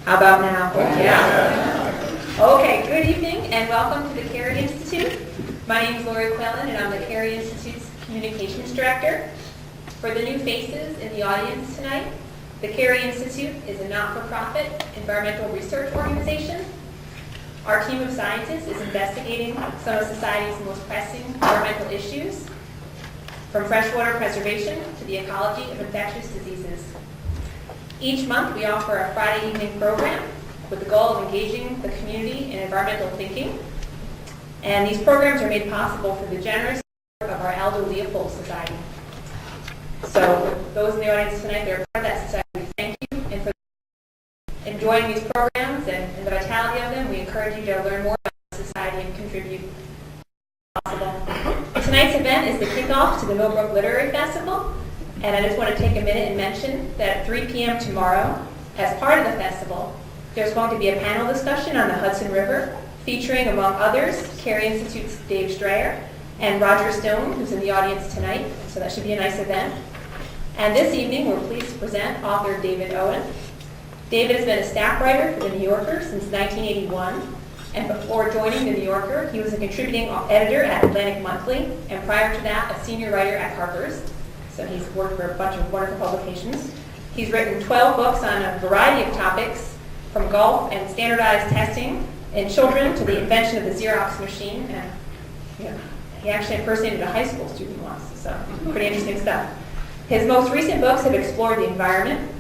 How about now? Yeah. Okay, good evening and welcome to the Carey Institute. My name is Lori Quellen and I'm the Carey Institute's Communications Director. For the new faces in the audience tonight, the Carey Institute is a not-for-profit environmental research organization. Our team of scientists is investigating some of society's most pressing environmental issues, from freshwater preservation to the ecology of infectious diseases. Each month, we offer a Friday evening program with the goal of engaging the community in environmental thinking. And these programs are made possible through the generous support of our Aldo Leopold Society. So, those in the audience tonight, they're part of that society. We thank you, and for enjoying these programs and the vitality of them, we encourage you to learn more about the society and contribute as possible. Tonight's event is the kickoff to the Millbrook Literary Festival. And I just want to take a minute and mention that at 3 p.m. tomorrow, as part of the festival, there's going to be a panel discussion on the Hudson River, featuring, among others, Carey Institute's Dave Strayer and Roger Stone, who's in the audience tonight. So that should be a nice event. And this evening, we're pleased to present author David Owen. David has been a staff writer for The New Yorker since 1981. And before joining The New Yorker, he was a contributing editor at Atlantic Monthly, and prior to that, a senior writer at Harper's. So he's worked for a bunch of wonderful publications. He's written 12 books on a variety of topics, from golf and standardized testing in children to the invention of the Xerox machine. And he actually impersonated a high school student once, so pretty interesting stuff. His most recent books have explored the environment.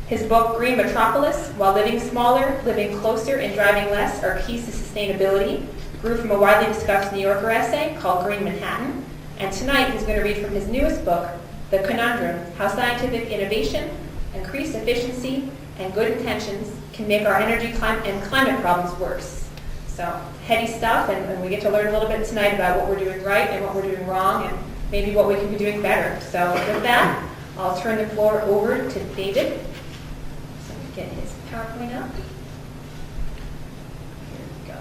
His book, Green Metropolis, While Living Smaller, Living Closer, and Driving Less Are Keys to Sustainability, grew from a widely discussed New Yorker essay called Green Manhattan. And tonight he's going to read from his newest book, The Conundrum, How Scientific Innovation, Increased Efficiency, and Good Intentions Can Make Our Energy and Climate Problems Worse. So, heady stuff, and we get to learn a little bit tonight about what we're doing right and what we're doing wrong, and maybe what we can be doing better. So, with that, I'll turn the floor over to David. So, get his PowerPoint up. Here we go.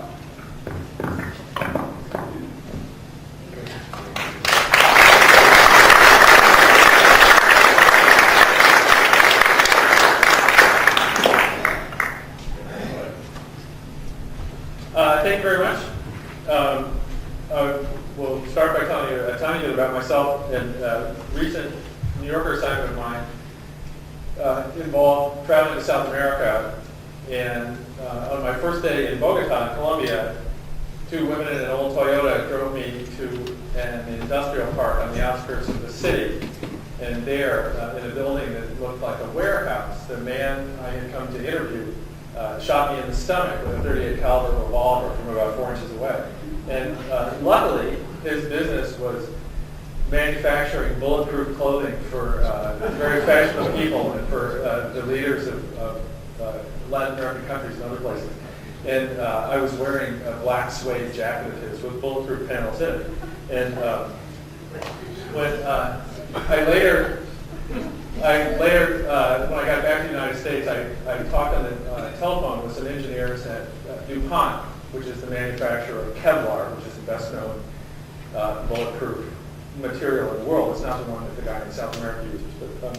Thank you very much. We'll start by telling you a tiny bit about myself. And recent New Yorker assignment of mine involved traveling to South America. And on my first day in Bogota, Colombia, two women in an old Toyota drove me to an industrial park on the outskirts of the city. And there, in a building that looked like a warehouse, the man I had come to interview shot me in the stomach with a .38 caliber revolver from about 4 inches away. And luckily, his business was manufacturing bulletproof clothing for very fashionable people and for the leaders of Latin American countries and other places. And I was wearing a black suede jacket of his with bulletproof panels in it. And when I later, when I got back to the United States, I talked on the telephone with some engineers at DuPont, which is the manufacturer of Kevlar, which is the best known bulletproof material in the world. It's not the one that the guy in South America uses. But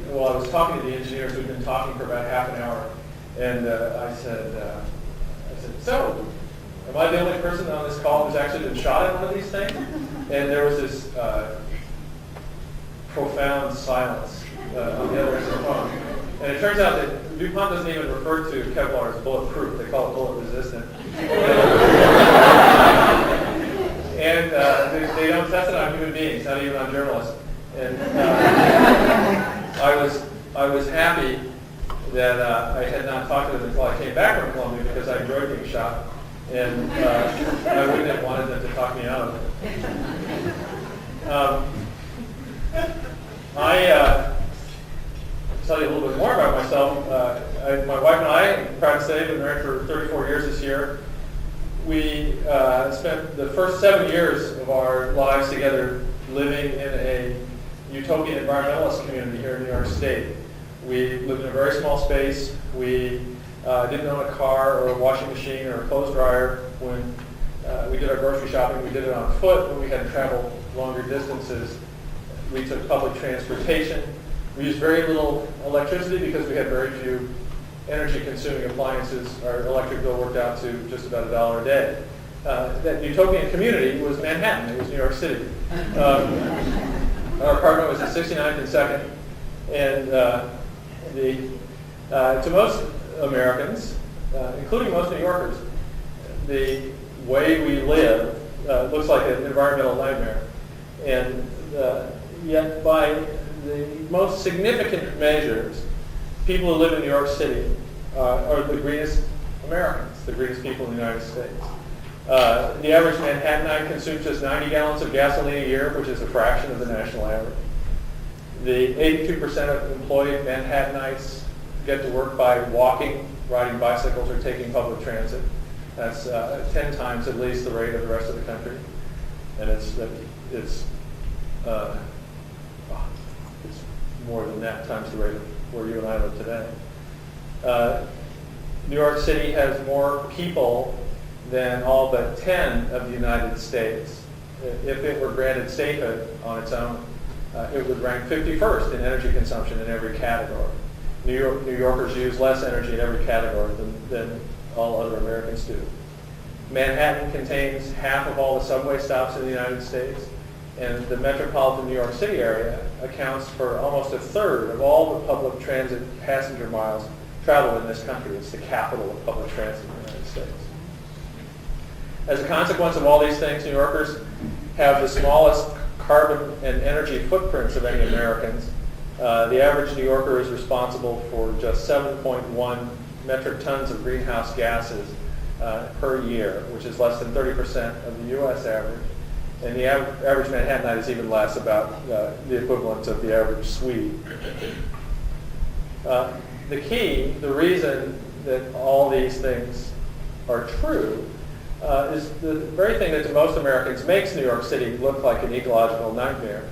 while I was talking to the engineers, we'd been talking for about half an hour, and I said, so, am I the only person on this call who's actually been shot at one of these things? And there was this profound silence on the other end of the phone. And it turns out that DuPont doesn't even refer to Kevlar as bulletproof. They call it bullet resistant. And they don't test it on human beings, not even on journalists. And I was happy that I had not talked to them until I came back from Colombia because I enjoyed being shot. And I wouldn't have wanted them to talk me out of it. I'll tell you a little bit more about myself. My wife and I, I'm proud to say, have been married for 34 years this year. We spent the first 7 years of our lives together living in a utopian environmentalist community here in New York State. We lived in a very small space. We didn't own a car or a washing machine or a clothes dryer. When we did our grocery shopping, we did it on foot. When we had to travel longer distances, we took public transportation. We used very little electricity because we had very few energy-consuming appliances, our electric bill worked out to just about $1 a day. That utopian community was Manhattan. It was New York City. Our apartment was at 69th and 2nd, and to most Americans, including most New Yorkers, the way we live looks like an environmental nightmare. And yet, by the most significant measures, people who live in New York City are the greenest Americans, the greenest people in the United States. The average Manhattanite consumes just 90 gallons of gasoline a year, which is a fraction of the national average. The 82% of employed Manhattanites get to work by walking, riding bicycles, or taking public transit. That's 10 times at least the rate of the rest of the country. And it's more than that times the rate of where you and I live today. New York City has more people than all but 10 of the United States. If it were granted statehood on its own, it would rank 51st in energy consumption in every category. New Yorkers use less energy in every category than all other Americans do. Manhattan contains half of all the subway stops in the United States, and the metropolitan New York City area accounts for almost a third of all the public transit passenger miles traveled in this country. It's the capital of public transit in the United States. As a consequence of all these things, New Yorkers have the smallest carbon and energy footprints of any Americans. The average New Yorker is responsible for just 7.1 metric tons of greenhouse gases per year, which is less than 30% of the U.S. average. And the average Manhattanite is even less, about the equivalent of the average Swede. The reason that all these things are true is the very thing that to most Americans makes New York City look like an ecological nightmare.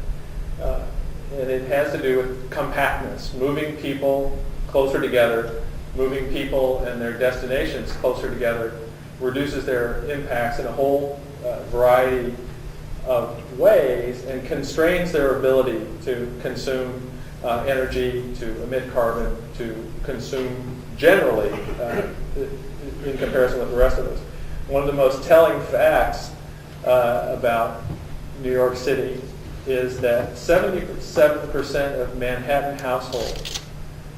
And it has to do with compactness, moving people closer together, moving people and their destinations closer together, reduces their impacts in a whole variety of ways and constrains their ability to consume energy, to emit carbon, to consume generally in comparison with the rest of us. One of the most telling facts about New York City is that 77% of Manhattan households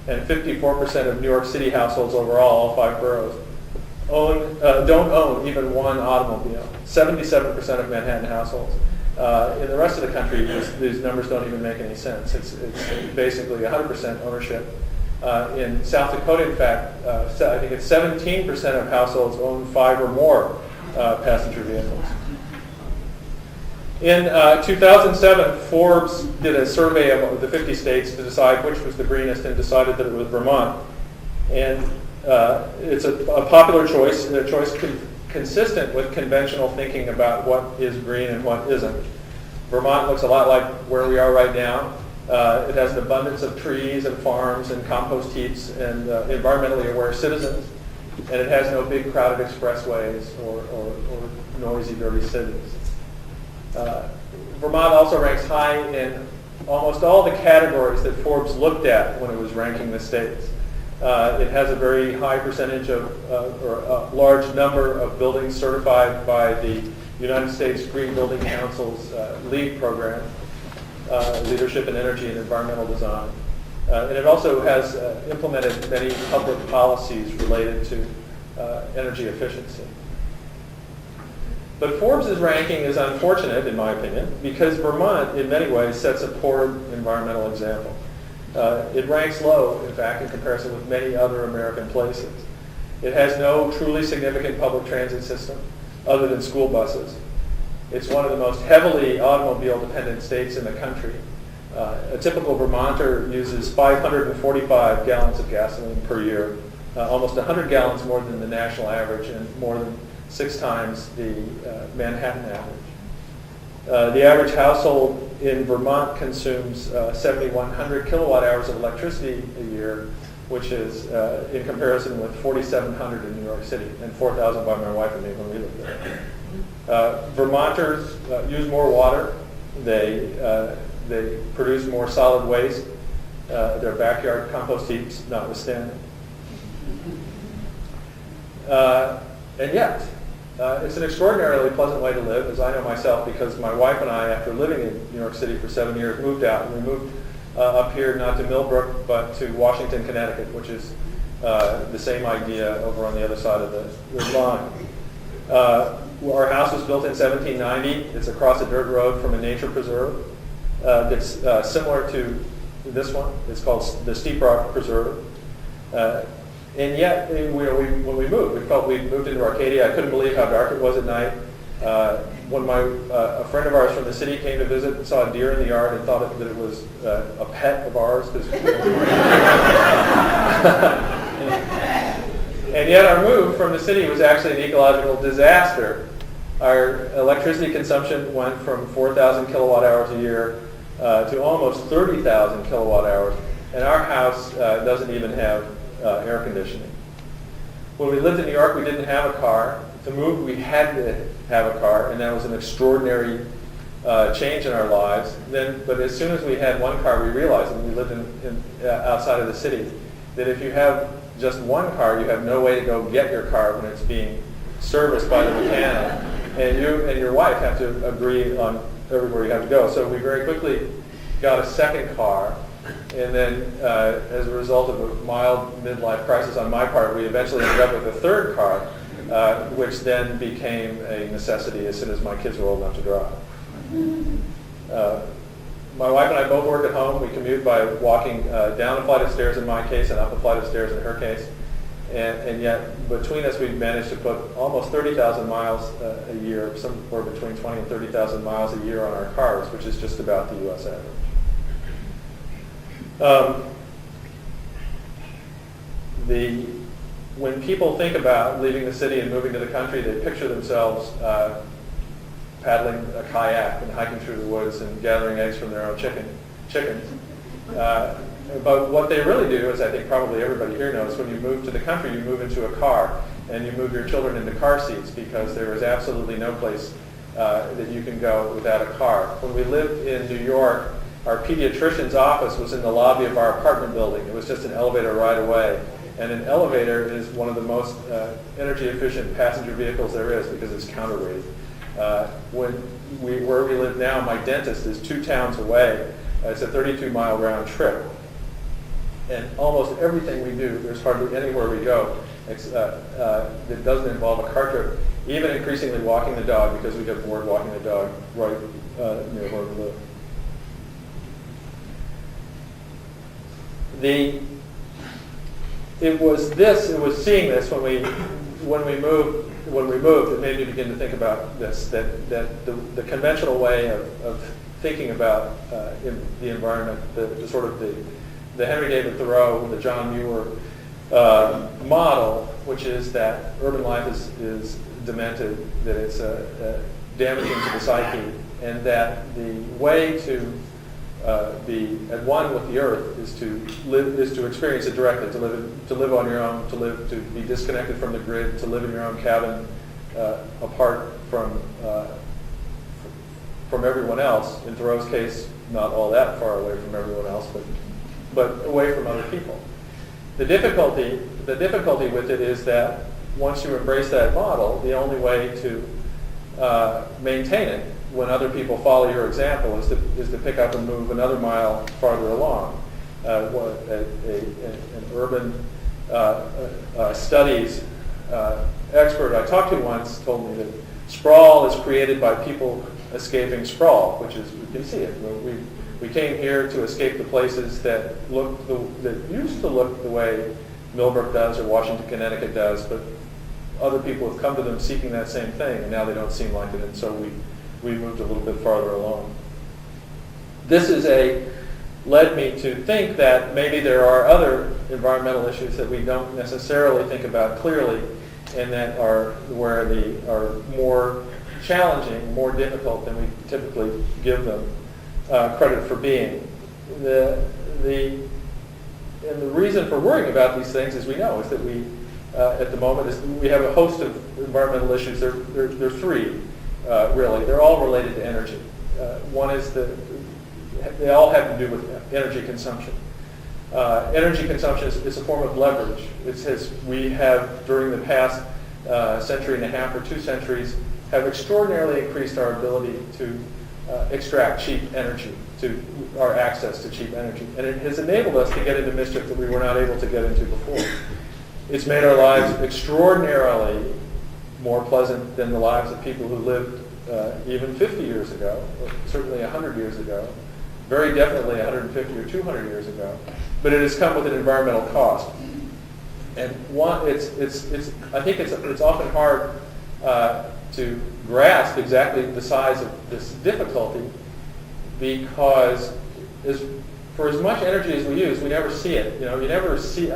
and 54% of New York City households overall, all 5 boroughs, don't own even one automobile. 77% of Manhattan households. In the rest of the country, these numbers don't even make any sense. It's basically 100% ownership. In South Dakota, in fact, I think it's 17% of households own 5 or more passenger vehicles. In 2007, Forbes did a survey of the 50 states to decide which was the greenest and decided that it was Vermont. And it's a popular choice, a choice consistent with conventional thinking about what is green and what isn't. Vermont looks a lot like where we are right now. It has an abundance of trees and farms and compost heaps and environmentally aware citizens. And it has no big crowded expressways or noisy, dirty cities. Vermont also ranks high in almost all the categories that Forbes looked at when it was ranking the states. It has a very high percentage of, or a large number of buildings certified by the United States Green Building Council's LEED program, Leadership in Energy and Environmental Design. And it also has implemented many public policies related to energy efficiency. But Forbes' ranking is unfortunate, in my opinion, because Vermont, in many ways, sets a poor environmental example. It ranks low, in fact, in comparison with many other American places. It has no truly significant public transit system other than school buses. It's one of the most heavily automobile-dependent states in the country. A typical Vermonter uses 545 gallons of gasoline per year, almost 100 gallons more than the national average and more than 6 times the Manhattan average. The average household in Vermont consumes 7,100 kilowatt hours of electricity a year, which is in comparison with 4,700 in New York City and 4,000 by my wife and me when we lived there. Vermonters use more water. They produce more solid waste, their backyard compost heaps notwithstanding. And yet, it's an extraordinarily pleasant way to live, as I know myself, because my wife and I, after living in New York City for 7 years, moved out. And we moved up here, not to Millbrook, but to Washington, Connecticut, which is the same idea over on the other side of the line. Our house was built in 1790. It's across a dirt road from a nature preserve. It's similar to this one. It's called the Steep Rock Preserve. And yet, when we moved, we felt we'd moved into Arcadia. I couldn't believe how dark it was at night. When a friend of ours from the city came to visit and saw a deer in the yard and thought that it was a pet of ours. And yet our move from the city was actually an ecological disaster. Our electricity consumption went from 4,000 kilowatt hours a year to almost 30,000 kilowatt hours. And our house doesn't even have air conditioning. When we lived in New York, we didn't have a car. To move, we had to have a car, and that was an extraordinary change in our lives. But as soon as we had one car, we realized, when we lived outside of the city, that if you have just one car, you have no way to go get your car when it's being serviced by the mechanic, and you and your wife have to agree on everywhere you have to go. So we very quickly got a second car. And then, as a result of a mild midlife crisis on my part, we eventually ended up with a third car, which then became a necessity as soon as my kids were old enough to drive. My wife and I both work at home. We commute by walking down a flight of stairs in my case and up a flight of stairs in her case. And yet, between us, we've managed to put almost 30,000 miles a year, somewhere between 20 and 30,000 miles a year on our cars, which is just about the U.S. average. When people think about leaving the city and moving to the country, they picture themselves paddling a kayak and hiking through the woods and gathering eggs from their own chickens. But what they really do, as I think probably everybody here knows, when you move to the country, you move into a car and you move your children into car seats because there is absolutely no place that you can go without a car. When we lived in New York, our pediatrician's office was in the lobby of our apartment building. It was just an elevator ride away. And an elevator is one of the most energy efficient passenger vehicles there is because it's counterweight. Where we live now, my dentist is 2 towns away. It's a 32-mile round trip. And almost everything we do, there's hardly anywhere we go that doesn't involve a car trip. Even increasingly walking the dog because we get bored walking the dog right near where we live. It was seeing this when we moved that made me begin to think about this, that the conventional way of thinking about the environment, the Henry David Thoreau, the John Muir model, which is that urban life is demented, that it's damaging to the psyche, and that the way to be at one with the earth is to experience it directly, to live on your own, to be disconnected from the grid, to live in your own cabin, apart from everyone else. In Thoreau's case, not all that far away from everyone else, but away from other people. The difficulty with it is that once you embrace that model, the only way to maintain it when other people follow your example is to pick up and move another mile farther along. An urban studies expert I talked to once told me that sprawl is created by people escaping sprawl, which is, you can see it. We came here to escape the places that used to look the way Millbrook does or Washington, Connecticut does, but other people have come to them seeking that same thing, and now they don't seem like it, and so we moved a little bit farther along. This led me to think that maybe there are other environmental issues that we don't necessarily think about clearly, and that are more challenging, more difficult than we typically give them credit for being. The reason for worrying about these things, as we know, is that we at the moment we have a host of environmental issues. There are 3. Really, they're all related to energy. One is they all have to do with energy consumption. Energy consumption is a form of leverage. We have, during the past century and a half or 2 centuries, have extraordinarily increased our ability to extract cheap energy, to our access to cheap energy. And it has enabled us to get into mischief that we were not able to get into before. It's made our lives extraordinarily more pleasant than the lives of people who lived even 50 years ago, or certainly 100 years ago, very definitely 150 or 200 years ago. But it has come with an environmental cost. And I think it's often hard to grasp exactly the size of this difficulty, because for as much energy as we use, we never see it. You never see.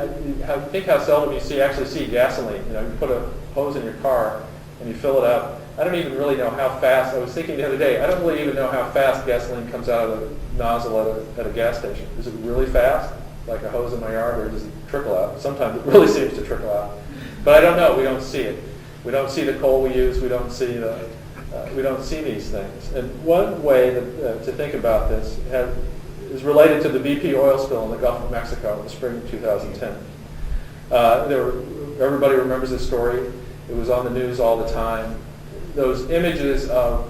Think how seldom you actually see gasoline. You put a hose in your car and you fill it up. I don't even really know how fast. I was thinking the other day, I don't really even know how fast gasoline comes out of the nozzle at a gas station. Is it really fast, like a hose in my yard, or does it trickle out? Sometimes it really seems to trickle out, but I don't know. We don't see it. We don't see the coal we use. We don't see these things. And one way to think about this is related to the BP oil spill in the Gulf of Mexico in the spring of 2010. Everybody remembers this story. It was on the news all the time. Those images of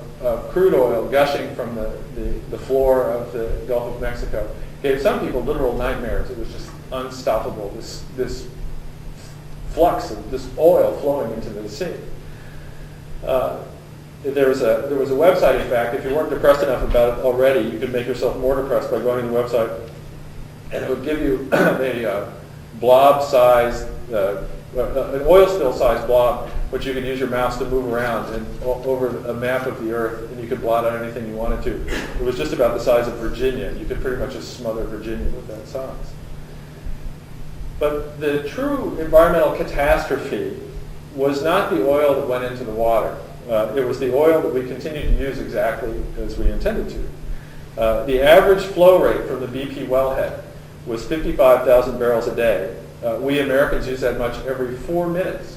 crude oil gushing from the floor of the Gulf of Mexico gave some people literal nightmares. It was just unstoppable, this flux of this oil flowing into the sea. There was a website, in fact, if you weren't depressed enough about it already, you could make yourself more depressed by going to the website, and it would give you a blob-sized, an oil spill-sized blob, which you could use your mouse to move around and over a map of the Earth, and you could blot out anything you wanted to. It was just about the size of Virginia. You could pretty much just smother Virginia with that size. But the true environmental catastrophe was not the oil that went into the water. It was the oil that we continued to use exactly as we intended to. The average flow rate from the BP wellhead was 55,000 barrels a day. We Americans use that much every 4 minutes.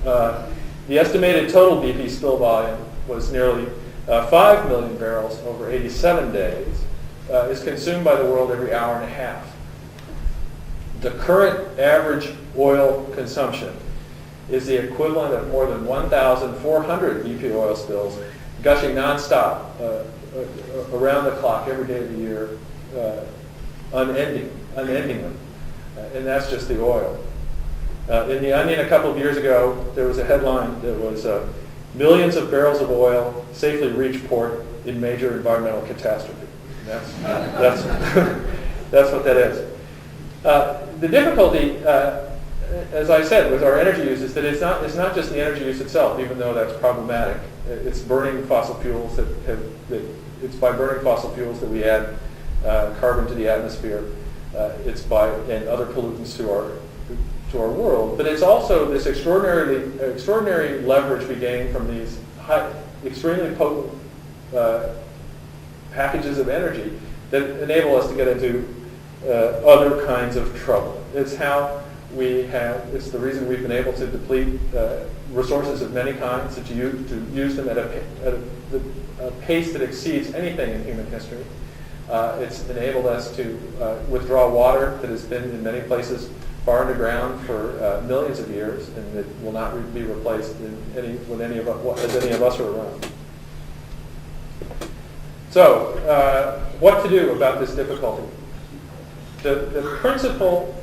The estimated total BP spill volume was nearly 5 million barrels over 87 days. Is consumed by the world every hour and a half. The current average oil consumption is the equivalent of more than 1,400 BP oil spills gushing nonstop around the clock every day of the year, unendingly. And that's just the oil. In The Onion a couple of years ago, there was a headline that was millions of barrels of oil safely reach port in major environmental catastrophe. That's what that is. The difficulty, as I said, with our energy use is that it's not just the energy use itself, even though that's problematic. It's burning fossil fuels it's by burning fossil fuels that we add carbon to the atmosphere. And other pollutants to our world. But it's also this extraordinary leverage we gain from these extremely potent packages of energy that enable us to get into other kinds of trouble. It's the reason we've been able to deplete resources of many kinds, to use them at a pace that exceeds anything in human history. It's enabled us to withdraw water that has been in many places far underground for millions of years, and it will not be replaced as any of us are around. So, what to do about this difficulty? The principal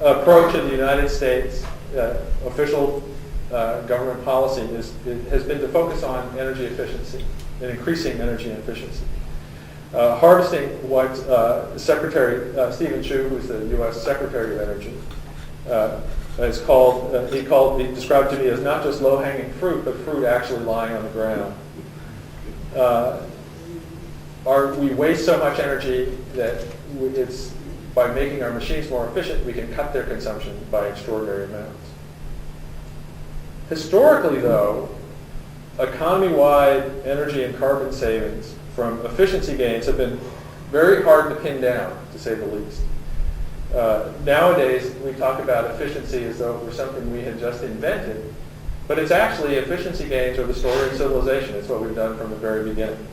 approach in the United States, official government policy, has been to focus on energy efficiency and increasing energy efficiency. Harvesting what Secretary Stephen Chu, who's the U.S. Secretary of Energy, he described to me as not just low-hanging fruit, but fruit actually lying on the ground. We waste so much energy that it's by making our machines more efficient, we can cut their consumption by extraordinary amounts. Historically, though, economy-wide energy and carbon savings from efficiency gains have been very hard to pin down, to say the least. Nowadays, we talk about efficiency as though it were something we had just invented, but it's actually efficiency gains are the story of civilization. It's what we've done from the very beginning.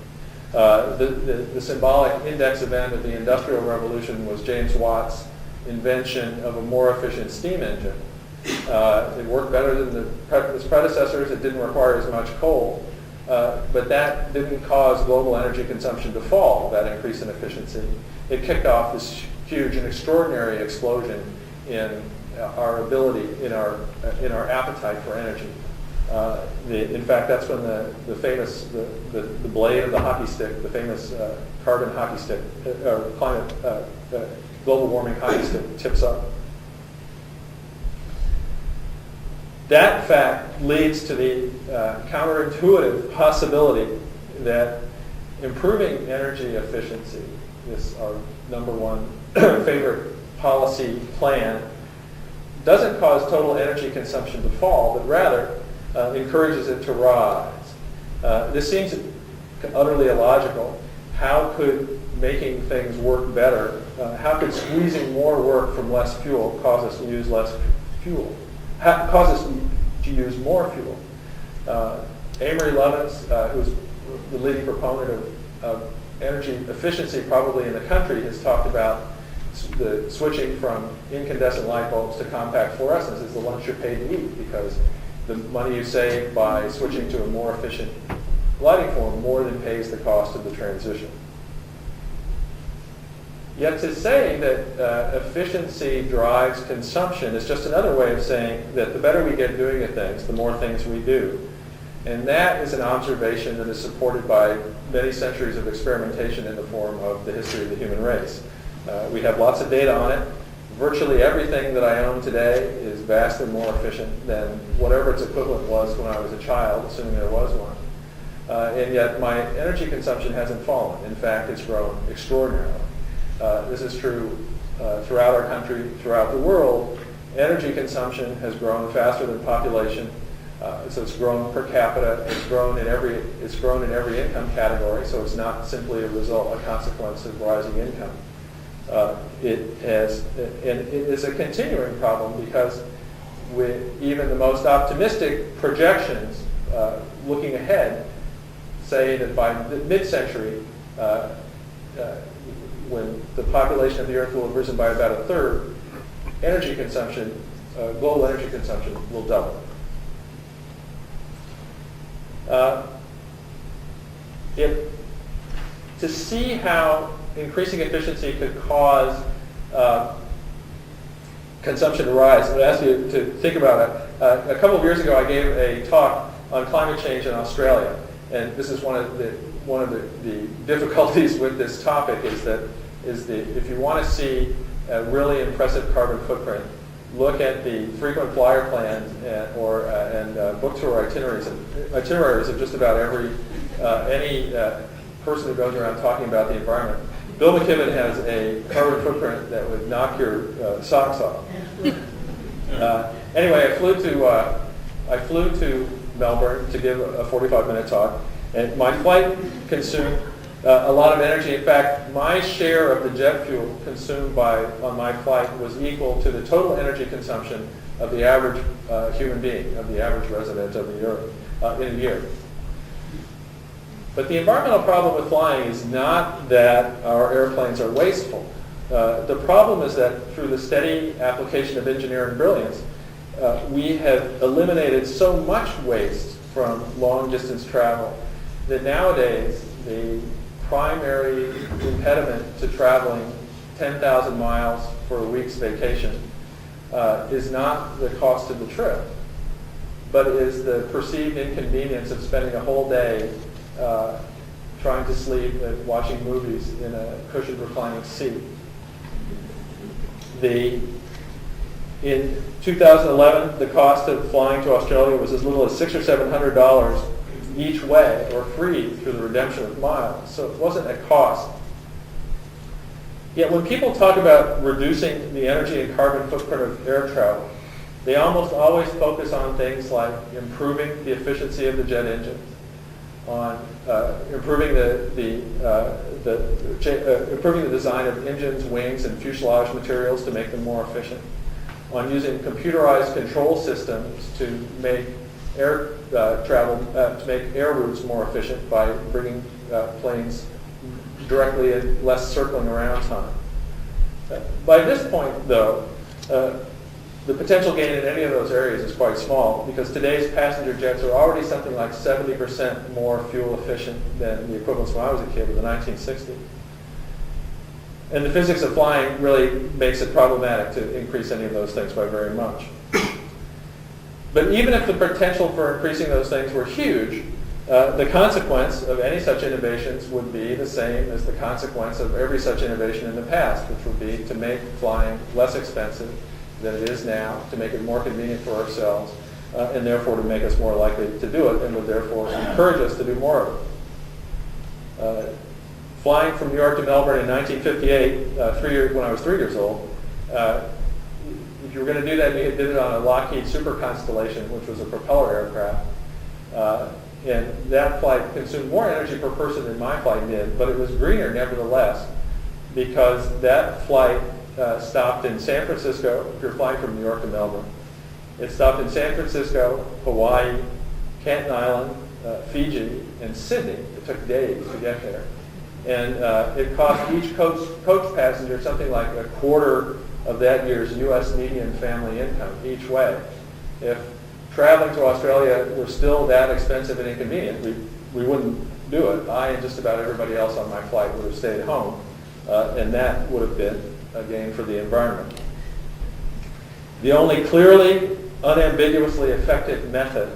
The symbolic index event of the Industrial Revolution was James Watt's invention of a more efficient steam engine. It worked better than its predecessors. It didn't require as much coal. But that didn't cause global energy consumption to fall, that increase in efficiency. It kicked off this huge and extraordinary explosion in our ability, in our appetite for energy. In fact, that's when the famous, the blade of the hockey stick, the famous carbon hockey stick, or global warming hockey stick tips up. That fact leads to the counterintuitive possibility that improving energy efficiency is our number one favorite policy plan, doesn't cause total energy consumption to fall, but rather encourages it to rise. This seems utterly illogical. How could making things work better, how could squeezing more work from less fuel cause us to use less fuel? Cause us to use more fuel. Amory Lovins, who's the leading proponent of energy efficiency probably in the country, has talked about the switching from incandescent light bulbs to compact fluorescents is the lunch you're paid to eat, because the money you save by switching to a more efficient lighting form more than pays the cost of the transition. Yet to say that efficiency drives consumption is just another way of saying that the better we get doing things, the more things we do. And that is an observation that is supported by many centuries of experimentation in the form of the history of the human race. We have lots of data on it. Virtually everything that I own today is vastly more efficient than whatever its equivalent was when I was a child, assuming there was one. And yet my energy consumption hasn't fallen. In fact, it's grown extraordinarily. This is true throughout our country, throughout the world. Energy consumption has grown faster than population. So it's grown per capita. It's grown in every income category. So it's not simply a consequence of rising income. It is a continuing problem because with even the most optimistic projections looking ahead say that by mid-century, when the population of the Earth will have risen by about a third, energy consumption, global energy consumption will double. To see how increasing efficiency could cause consumption to rise, I'm going to ask you to think about it. A couple of years ago, I gave a talk on climate change in Australia, and this is one of the difficulties with this topic is that if you want to see a really impressive carbon footprint, look at the frequent flyer plans and book tour itineraries of just about any person who goes around talking about the environment. Bill McKibben has a carbon footprint that would knock your socks off. Anyway, I flew to Melbourne to give a 45-minute talk, and my flight consumed a lot of energy. In fact, my share of the jet fuel consumed on my flight was equal to the total energy consumption of the average human being, of the average resident of the Earth in a year. But the environmental problem with flying is not that our airplanes are wasteful. The problem is that through the steady application of engineering brilliance, we have eliminated so much waste from long-distance travel that nowadays the primary impediment to traveling 10,000 miles for a week's vacation is not the cost of the trip, but is the perceived inconvenience of spending a whole day trying to sleep and watching movies in a cushioned reclining seat. In 2011, the cost of flying to Australia was as little as $600 or $700 each way, or free through the redemption of miles. So it wasn't a cost. Yet when people talk about reducing the energy and carbon footprint of air travel, they almost always focus on things like improving the efficiency of the jet engines, on improving improving the design of engines, wings, and fuselage materials to make them more efficient, on using computerized control systems to make air travel to make air routes more efficient by bringing planes directly and less circling around time. By this point, though, the potential gain in any of those areas is quite small because today's passenger jets are already something like 70% more fuel efficient than the equivalents when I was a kid in the 1960s. And the physics of flying really makes it problematic to increase any of those things by very much. But even if the potential for increasing those things were huge, the consequence of any such innovations would be the same as the consequence of every such innovation in the past, which would be to make flying less expensive than it is now, to make it more convenient for ourselves, and therefore to make us more likely to do it, and would therefore encourage us to do more of it. Flying from New York to Melbourne in 1958, when I was 3 years old, if you were going to do that, you did it on a Lockheed Super Constellation, which was a propeller aircraft. And that flight consumed more energy per person than my flight did, but it was greener nevertheless, because that flight stopped in San Francisco, if you're flying from New York to Melbourne. It stopped in San Francisco, Hawaii, Canton Island, Fiji, and Sydney. It took days to get there. And it cost each coach passenger something like a quarter of that year's U.S. median family income each way. If traveling to Australia were still that expensive and inconvenient, we wouldn't do it. I and just about everybody else on my flight would have stayed home, and that would have been a gain for the environment. The only clearly, unambiguously effective method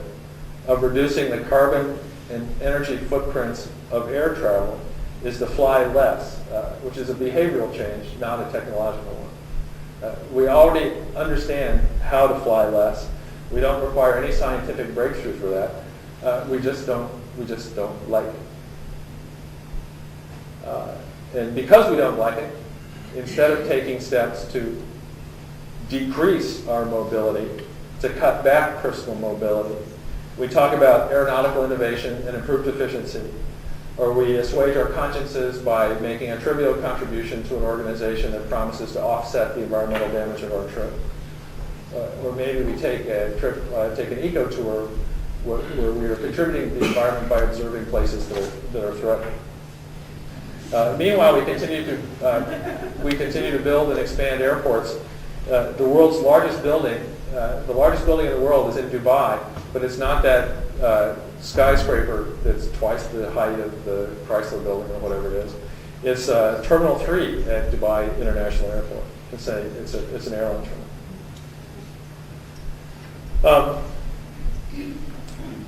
of reducing the carbon and energy footprints of air travel is to fly less, which is a behavioral change, not a technological one. We already understand how to fly less. We don't require any scientific breakthrough for that. We just don't like it. And because we don't like it, instead of taking steps to decrease our mobility, to cut back personal mobility, we talk about aeronautical innovation and improved efficiency, or we assuage our consciences by making a trivial contribution to an organization that promises to offset the environmental damage of our trip. Or maybe we take a trip, take an eco tour where we are contributing to the environment by observing places that are threatened. Meanwhile, we continue to build and expand airports. The world's largest building, the largest building in the world, is in Dubai, but it's not that skyscraper that's twice the height of the Chrysler Building or whatever it is. It's Terminal 3 at Dubai International Airport. It's an airline terminal.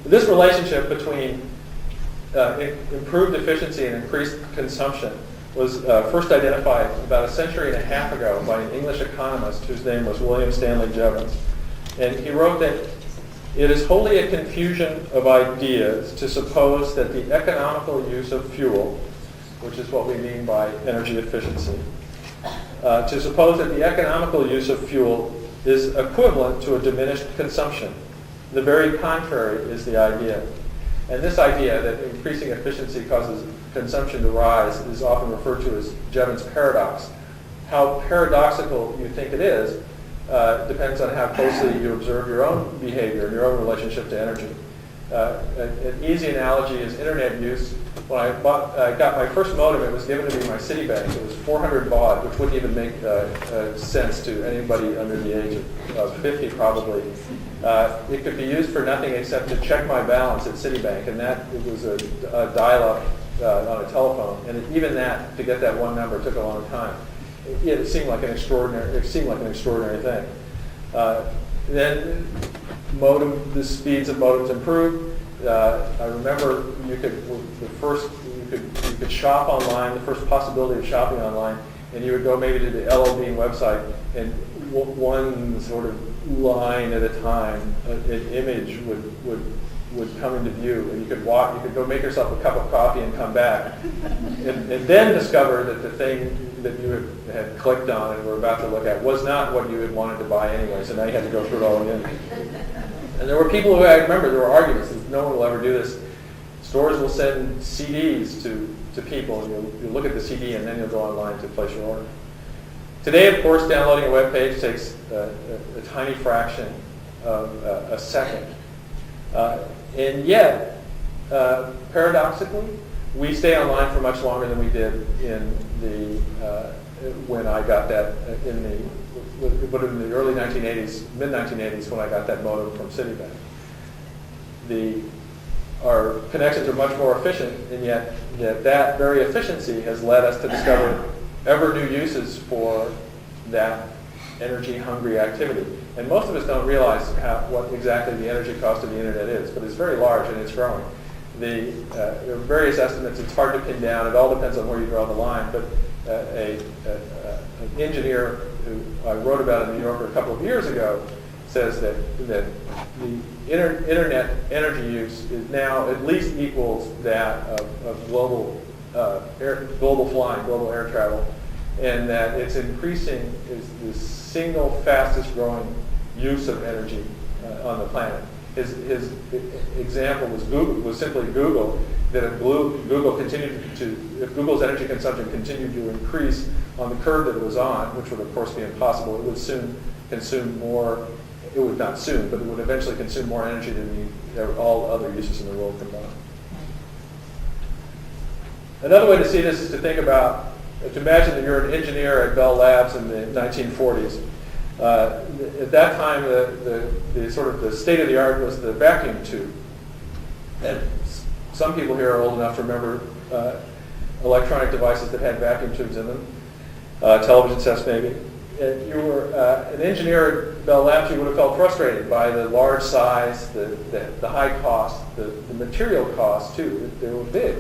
This relationship between improved efficiency and increased consumption was first identified about a century and a half ago by an English economist whose name was William Stanley Jevons. And he wrote that it is wholly a confusion of ideas to suppose that the economical use of fuel, which is what we mean by energy efficiency, to suppose that the economical use of fuel is equivalent to a diminished consumption. The very contrary is the idea. And this idea that increasing efficiency causes consumption to rise is often referred to as Jevons paradox. How paradoxical you think it is depends on how closely you observe your own behavior and your own relationship to energy. An easy analogy is internet use. When I got my first modem, it was given to me by Citibank. It was 400 baud, which wouldn't even make sense to anybody under the age of 50 probably. It could be used for nothing except to check my balance at Citibank, and it was a dial-up on a telephone. And even that, to get that one number, took a long time. It seemed like an extraordinary thing. Then the speeds of modems improved. I remember you could shop online. The first possibility of shopping online, and you would go maybe to the LL Bean website, and one sort of line at a time, an image would come into view, and you could go make yourself a cup of coffee and come back, and then discover that the thing that you had clicked on and were about to look at was not what you had wanted to buy anyway, so now you had to go through it all again. And there were people who, I remember, there were arguments, that no one will ever do this. Stores will send CDs to people, and you'll look at the CD and then you'll go online to place your order. Today, of course, downloading a web page takes a tiny fraction of a second. And yet, paradoxically, we stay online for much longer than we did in the when I got that in the early 1980s, mid 1980s, when I got that modem from Citibank. Our connections are much more efficient, and yet that very efficiency has led us to discover ever new uses for that energy-hungry activity. And most of us don't realize what exactly the energy cost of the internet is, but it's very large and it's growing. There are various estimates. It's hard to pin down. It all depends on where you draw the line. But an engineer who I wrote about in New Yorker a couple of years ago says that the internet energy use is now at least equals that of global flying, global air travel, and that it's increasing is the single fastest growing use of energy on the planet. His example was simply Google. That if if Google's energy consumption continued to increase on the curve that it was on, which would of course be impossible, it would soon consume more. It would not soon, but it would eventually consume more energy than all other uses in the world combined. Another way to see this is to imagine that you're an engineer at Bell Labs in the 1940s. At that time, the sort of the state of the art was the vacuum tube. And some people here are old enough to remember electronic devices that had vacuum tubes in them, television sets maybe. If you were an engineer at Bell Labs, you would have felt frustrated by the large size, the high cost, the material cost too. They were big.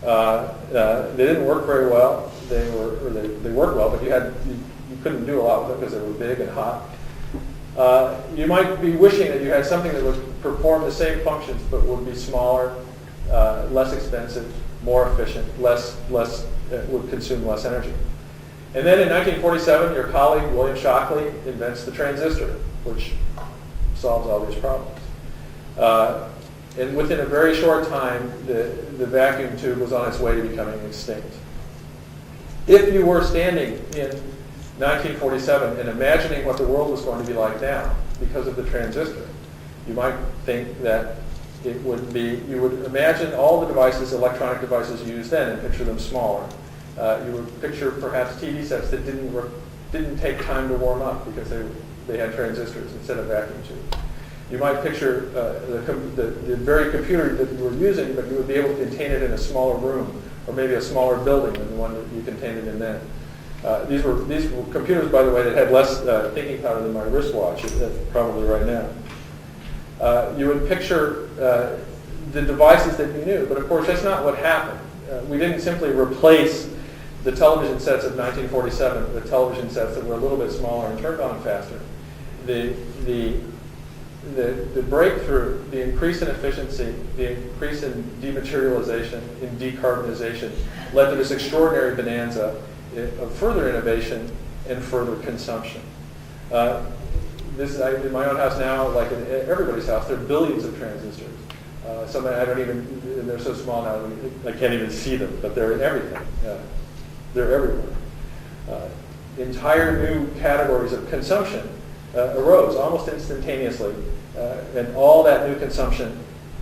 They didn't work very well. They worked well, but you couldn't do a lot with them because they were big and hot. You might be wishing that you had something that would perform the same functions but would be smaller, less expensive, more efficient, would consume less energy. And then in 1947, your colleague William Shockley invents the transistor, which solves all these problems. And within a very short time, the vacuum tube was on its way to becoming extinct. If you were standing in 1947 and imagining what the world was going to be like now because of the transistor, you might think that you would imagine all the devices, electronic devices used then, and picture them smaller. You would picture perhaps TV sets that didn't take time to warm up because they had transistors instead of vacuum tubes. You might picture the very computer that you were using, but you would be able to contain it in a smaller room or maybe a smaller building than the one that you contained it in then. These were computers, by the way, that had less thinking power than my wristwatch, probably right now. You would picture the devices that you knew, but of course that's not what happened. We didn't simply replace the television sets of 1947 with television sets that were a little bit smaller and turned on faster. The breakthrough, the increase in efficiency, the increase in dematerialization, in decarbonization, led to this extraordinary bonanza of further innovation and further consumption. In my own house now, like in everybody's house, there are billions of transistors. Some and they're so small now I can't even see them, but they're in everything. They're everywhere. Entire new categories of consumption arose almost instantaneously, and all that new consumption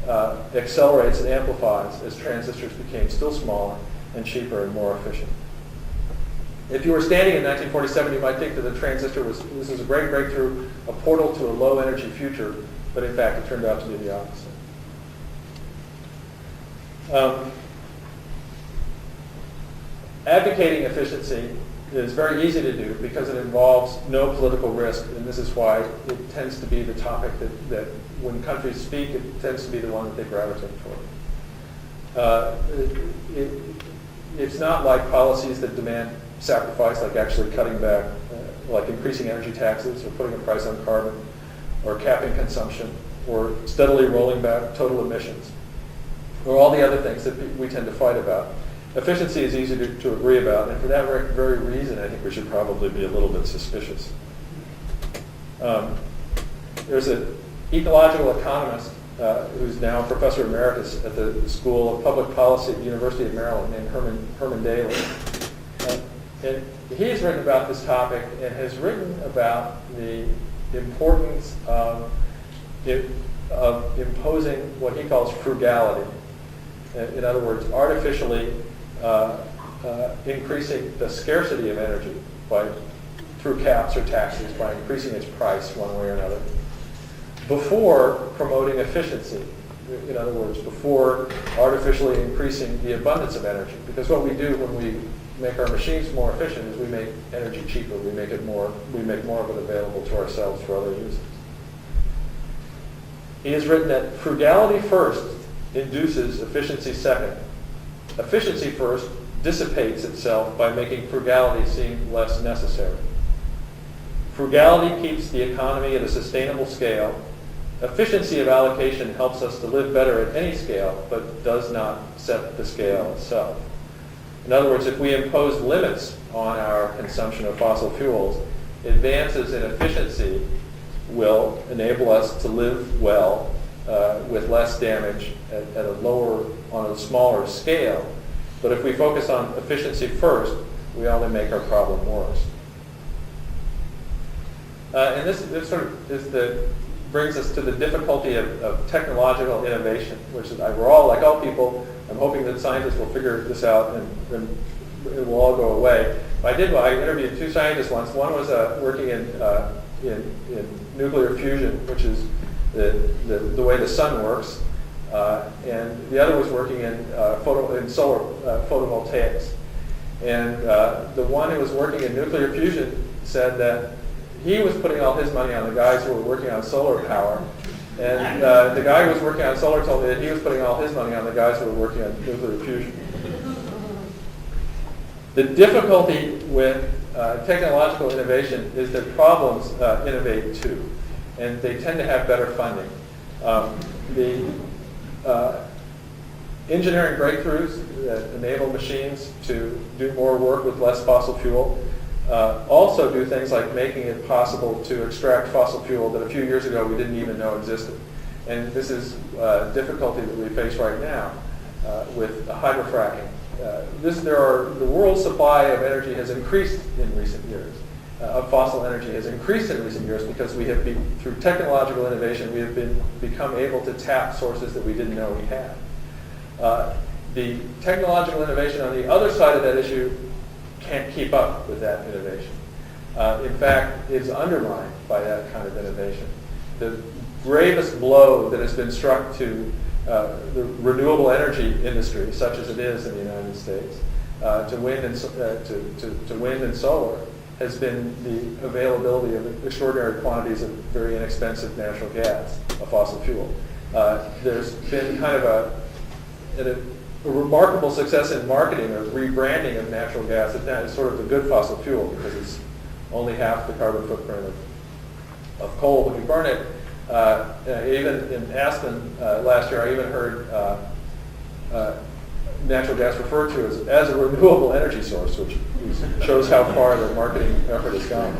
accelerates and amplifies as transistors became still smaller and cheaper and more efficient. If you were standing in 1947, you might think that the transistor was a great breakthrough, a portal to a low energy future, but in fact it turned out to be the opposite. Advocating efficiency is very easy to do because it involves no political risk, and this is why it tends to be the topic that when countries speak, it tends to be the one that they gravitate toward. It's not like policies that demand sacrifice, like actually cutting back, like increasing energy taxes or putting a price on carbon or capping consumption or steadily rolling back total emissions or all the other things that we tend to fight about. Efficiency is easy to agree about, and for that very reason, I think we should probably be a little bit suspicious. There's an ecological economist who's now a professor emeritus at the School of Public Policy at the University of Maryland named Herman Daly. And he's written about this topic and has written about the importance of imposing what he calls frugality. In other words, artificially increasing the scarcity of energy through caps or taxes, by increasing its price one way or another, before promoting efficiency. In other words, before artificially increasing the abundance of energy. Because what we do when we make our machines more efficient is we make energy cheaper. We make more of it available to ourselves for other uses. He has written that frugality first induces efficiency second. Efficiency first dissipates itself by making frugality seem less necessary. Frugality keeps the economy at a sustainable scale. Efficiency of allocation helps us to live better at any scale, but does not set the scale itself. In other words, if we impose limits on our consumption of fossil fuels, advances in efficiency will enable us to live well with less damage on a smaller scale. But if we focus on efficiency first, we only make our problem worse. And this sort of brings us to the difficulty of technological innovation, which is, we're all, like all people, I'm hoping that scientists will figure this out and it will all go away. I interviewed two scientists once. One was working in nuclear fusion, which is the way the sun works, and the other was working in solar photovoltaics. And the one who was working in nuclear fusion said that he was putting all his money on the guys who were working on solar power, and the guy who was working on solar told me that he was putting all his money on the guys who were working on nuclear fusion. The difficulty with technological innovation is that problems innovate too, and they tend to have better funding. The engineering breakthroughs that enable machines to do more work with less fossil fuel also do things like making it possible to extract fossil fuel that a few years ago we didn't even know existed. And this is a difficulty that we face right now with hydrofracking. The world's supply of energy has increased in recent years, of fossil energy has increased in recent years because we have through technological innovation, we have become able to tap sources that we didn't know we had. The technological innovation on the other side of that issue can't keep up with that innovation. In fact, is undermined by that kind of innovation. The gravest blow that has been struck to the renewable energy industry, such as it is in the United States, to wind and solar, has been the availability of extraordinary quantities of very inexpensive natural gas, a fossil fuel. There's been kind of a remarkable success in marketing or rebranding of natural gas. It's sort of a good fossil fuel because it's only half the carbon footprint of coal when you burn it. Even in Aspen last year, I even heard natural gas referred to as a renewable energy source, which shows how far the marketing effort has gone.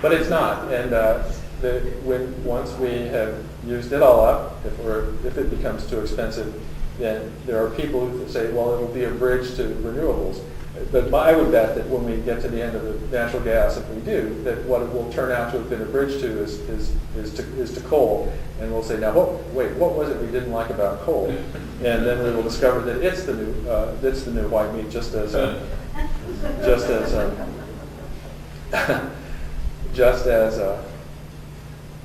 But it's not. And once we have used it all up, if it becomes too expensive, then there are people who say, well, it'll be a bridge to renewables. But I would bet that when we get to the end of the natural gas, if we do, that what it will turn out to have been a bridge to is to coal. And we'll say, now, what was it we didn't like about coal? And then we will discover that it's the new white meat, just as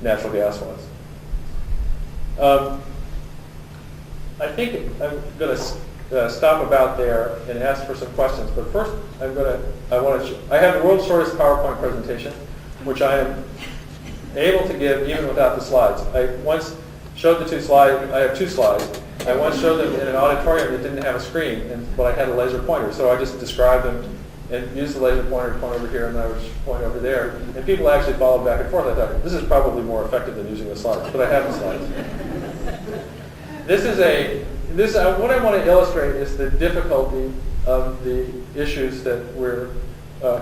natural gas was. I think I'm going to stop about there and ask for some questions. But first, I have the world's shortest PowerPoint presentation, which I am able to give even without the slides. I once showed the two slides. I have two slides. I once showed them in an auditorium that didn't have a screen, but I had a laser pointer. So I just described them and used the laser pointer to point over here, and I would point over there. And people actually followed back and forth. I thought, this is probably more effective than using the slides, but I have the slides. What I want to illustrate is the difficulty of the issues that we're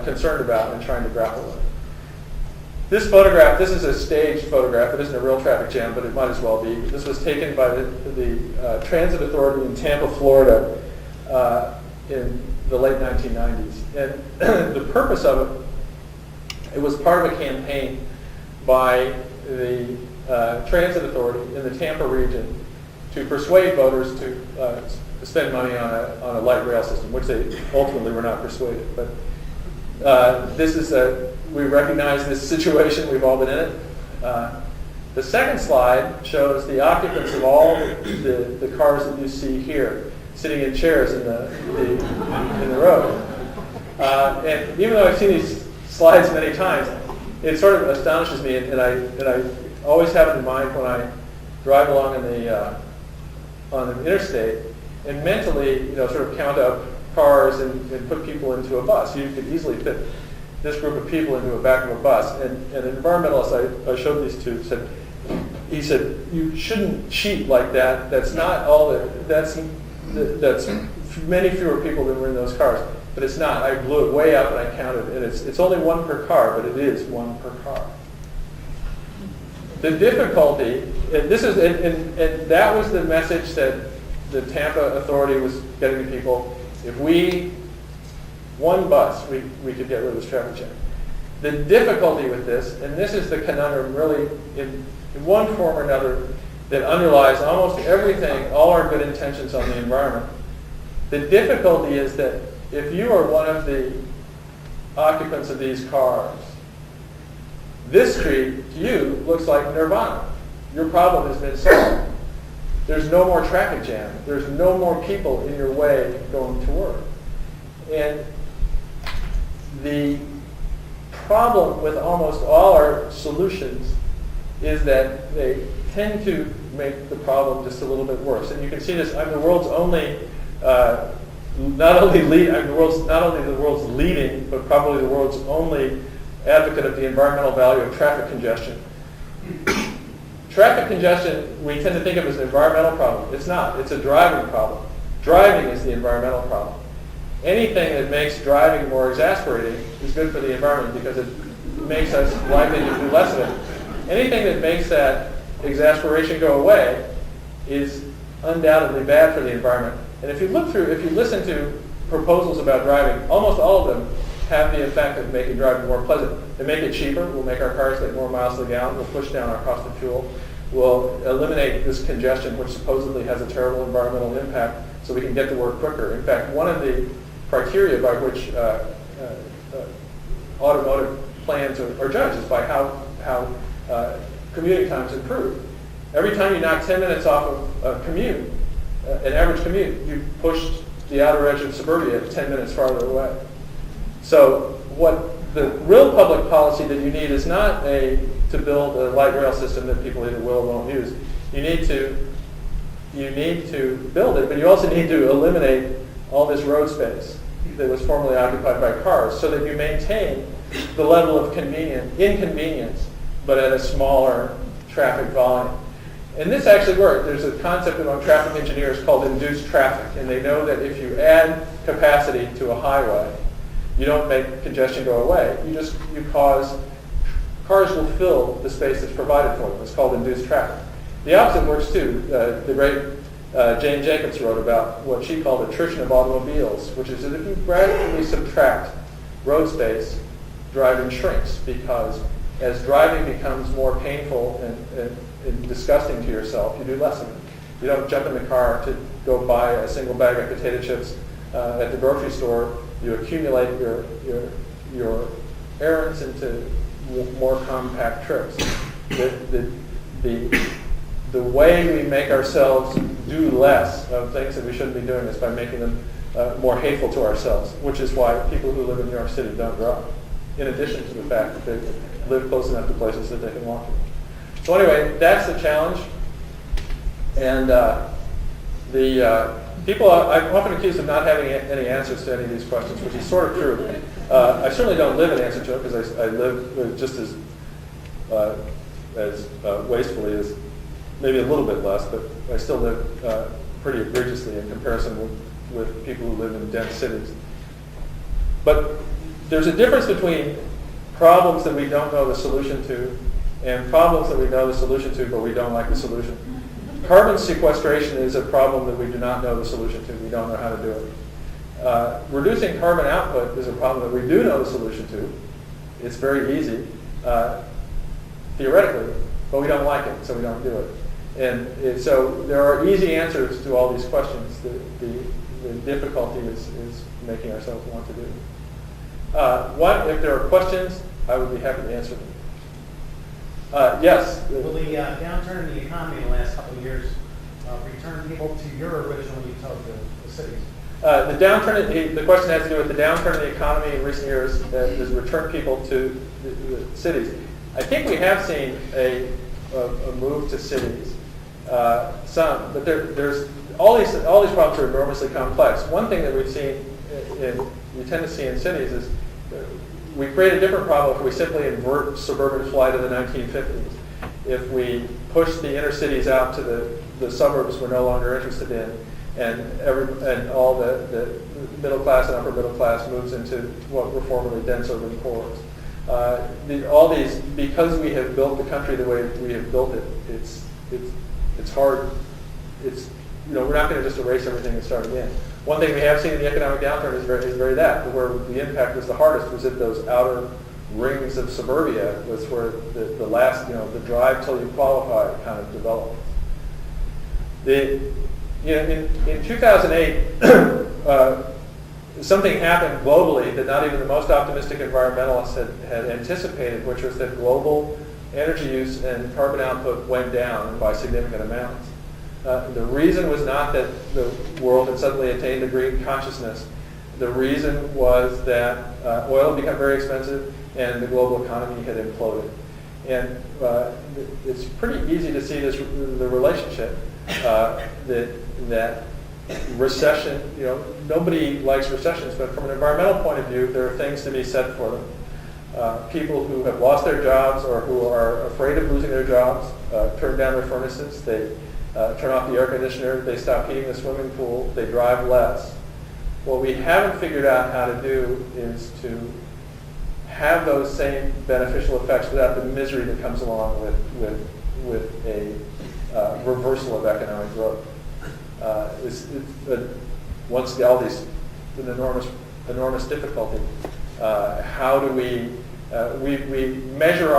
concerned about and trying to grapple with. This photograph, this is a staged photograph. It isn't a real traffic jam, but it might as well be. This was taken by the Transit Authority in Tampa, Florida, in the late 1990s. And the purpose of it was part of a campaign by the Transit Authority in the Tampa region to persuade voters to spend money on a light rail system, which they ultimately were not persuaded. But we recognize this situation. We've all been in it. The second slide shows the occupants of all the cars that you see here, sitting in chairs in the road. And even though I've seen these slides many times, it sort of astonishes me, and I always have it in mind when I drive along on the interstate, and mentally, sort of count up cars and put people into a bus. You could easily fit this group of people into the back of a bus. And an environmentalist I showed these to said, you shouldn't cheat like that. That's not all that's many fewer people than were in those cars. But it's not. I blew it way up and I counted, and it's only one per car, but it is one per car. The difficulty, and that was the message that the Tampa Authority was getting to people. If one bus, we could get rid of this traffic jam. The difficulty with this, and this is the conundrum really in one form or another that underlies almost everything, all our good intentions on the environment. The difficulty is that if you are one of the occupants of these cars, this street to you looks like nirvana. Your problem has been solved. There's no more traffic jam. There's no more people in your way going to work. And the problem with almost all our solutions is that they tend to make the problem just a little bit worse. And you can see this. I'm the world's only, not only the world's leading, but probably the world's only advocate of the environmental value of traffic congestion. Traffic congestion, we tend to think of as an environmental problem. It's not. It's a driving problem. Driving is the environmental problem. Anything that makes driving more exasperating is good for the environment because it makes us likely to do less of it. Anything that makes that exasperation go away is undoubtedly bad for the environment. And if you listen to proposals about driving, almost all of them have the effect of making driving more pleasant. They make it cheaper. We'll make our cars get more miles to the gallon. We'll push down our cost of fuel. We'll eliminate this congestion, which supposedly has a terrible environmental impact, so we can get to work quicker. In fact, one of the criteria by which automotive plans are judged is by how commuting times improve. Every time you knock 10 minutes off of a commute, an average commute, you pushed the outer edge of suburbia 10 minutes farther away. So what the real public policy that you need is not to build a light rail system that people either will or won't use. You need to build it, but you also need to eliminate all this road space that was formerly occupied by cars so that you maintain the level of inconvenience, but at a smaller traffic volume. And this actually worked. There's a concept among traffic engineers called induced traffic, and they know that if you add capacity to a highway, you don't make congestion go away. You cause cars will fill the space that's provided for them. It's called induced traffic. The opposite works too. The great Jane Jacobs wrote about what she called attrition of automobiles, which is that if you gradually subtract road space, driving shrinks, because as driving becomes more painful and disgusting to yourself, you do less of it. You don't jump in the car to go buy a single bag of potato chips at the grocery store. You accumulate your errands into more compact trips. The way we make ourselves do less of things that we shouldn't be doing is by making them more hateful to ourselves, which is why people who live in New York City don't drive, in addition to the fact that they live close enough to places that they can walk to. So anyway, that's the challenge. And I'm often accused of not having any answers to any of these questions, which is sort of true. I certainly don't live in answer to it because I live just as wastefully as maybe a little bit less, but I still live pretty egregiously in comparison with people who live in dense cities. But there's a difference between problems that we don't know the solution to and problems that we know the solution to, but we don't like the solution. Carbon sequestration is a problem that we do not know the solution to. We don't know how to do it. Reducing carbon output is a problem that we do know the solution to. It's very easy, theoretically, but we don't like it, so we don't do it. So there are easy answers to all these questions. The difficulty is making ourselves want to do. If there are questions, I would be happy to answer them. Yes? Will the downturn in the economy in the last couple of years return people to your original utopia, the cities? The question has to do with the downturn in the economy in recent years has returned people to the cities. I think we have seen a move to cities. Some, but there's all these problems are enormously complex. One thing that we tend to see in cities is we create a different problem if we simply invert suburban flight of the 1950s. If we push the inner cities out to the suburbs we're no longer interested in, and all the middle class and upper middle class moves into what were formerly dense urban cores. All these, because we have built the country the way we have built it, it's hard. We're not going to just erase everything and start again. One thing we have seen in the economic downturn is very that where the impact was the hardest was at those outer rings of suburbia, was where the last, the drive till you qualify kind of developed. In 2008, something happened globally that not even the most optimistic environmentalists had anticipated, which was that global energy use and carbon output went down by significant amounts. The reason was not that the world had suddenly attained a green consciousness. The reason was that oil had become very expensive and the global economy had imploded. And it's pretty easy to see the relationship that recession, nobody likes recessions, but from an environmental point of view, there are things to be said for them. People who have lost their jobs or who are afraid of losing their jobs turn down their furnaces, they turn off the air conditioner, they stop heating the swimming pool, they drive less. What we haven't figured out how to do is to have those same beneficial effects without the misery that comes along with a reversal of economic growth. Once all these an enormous difficulty. How do we measure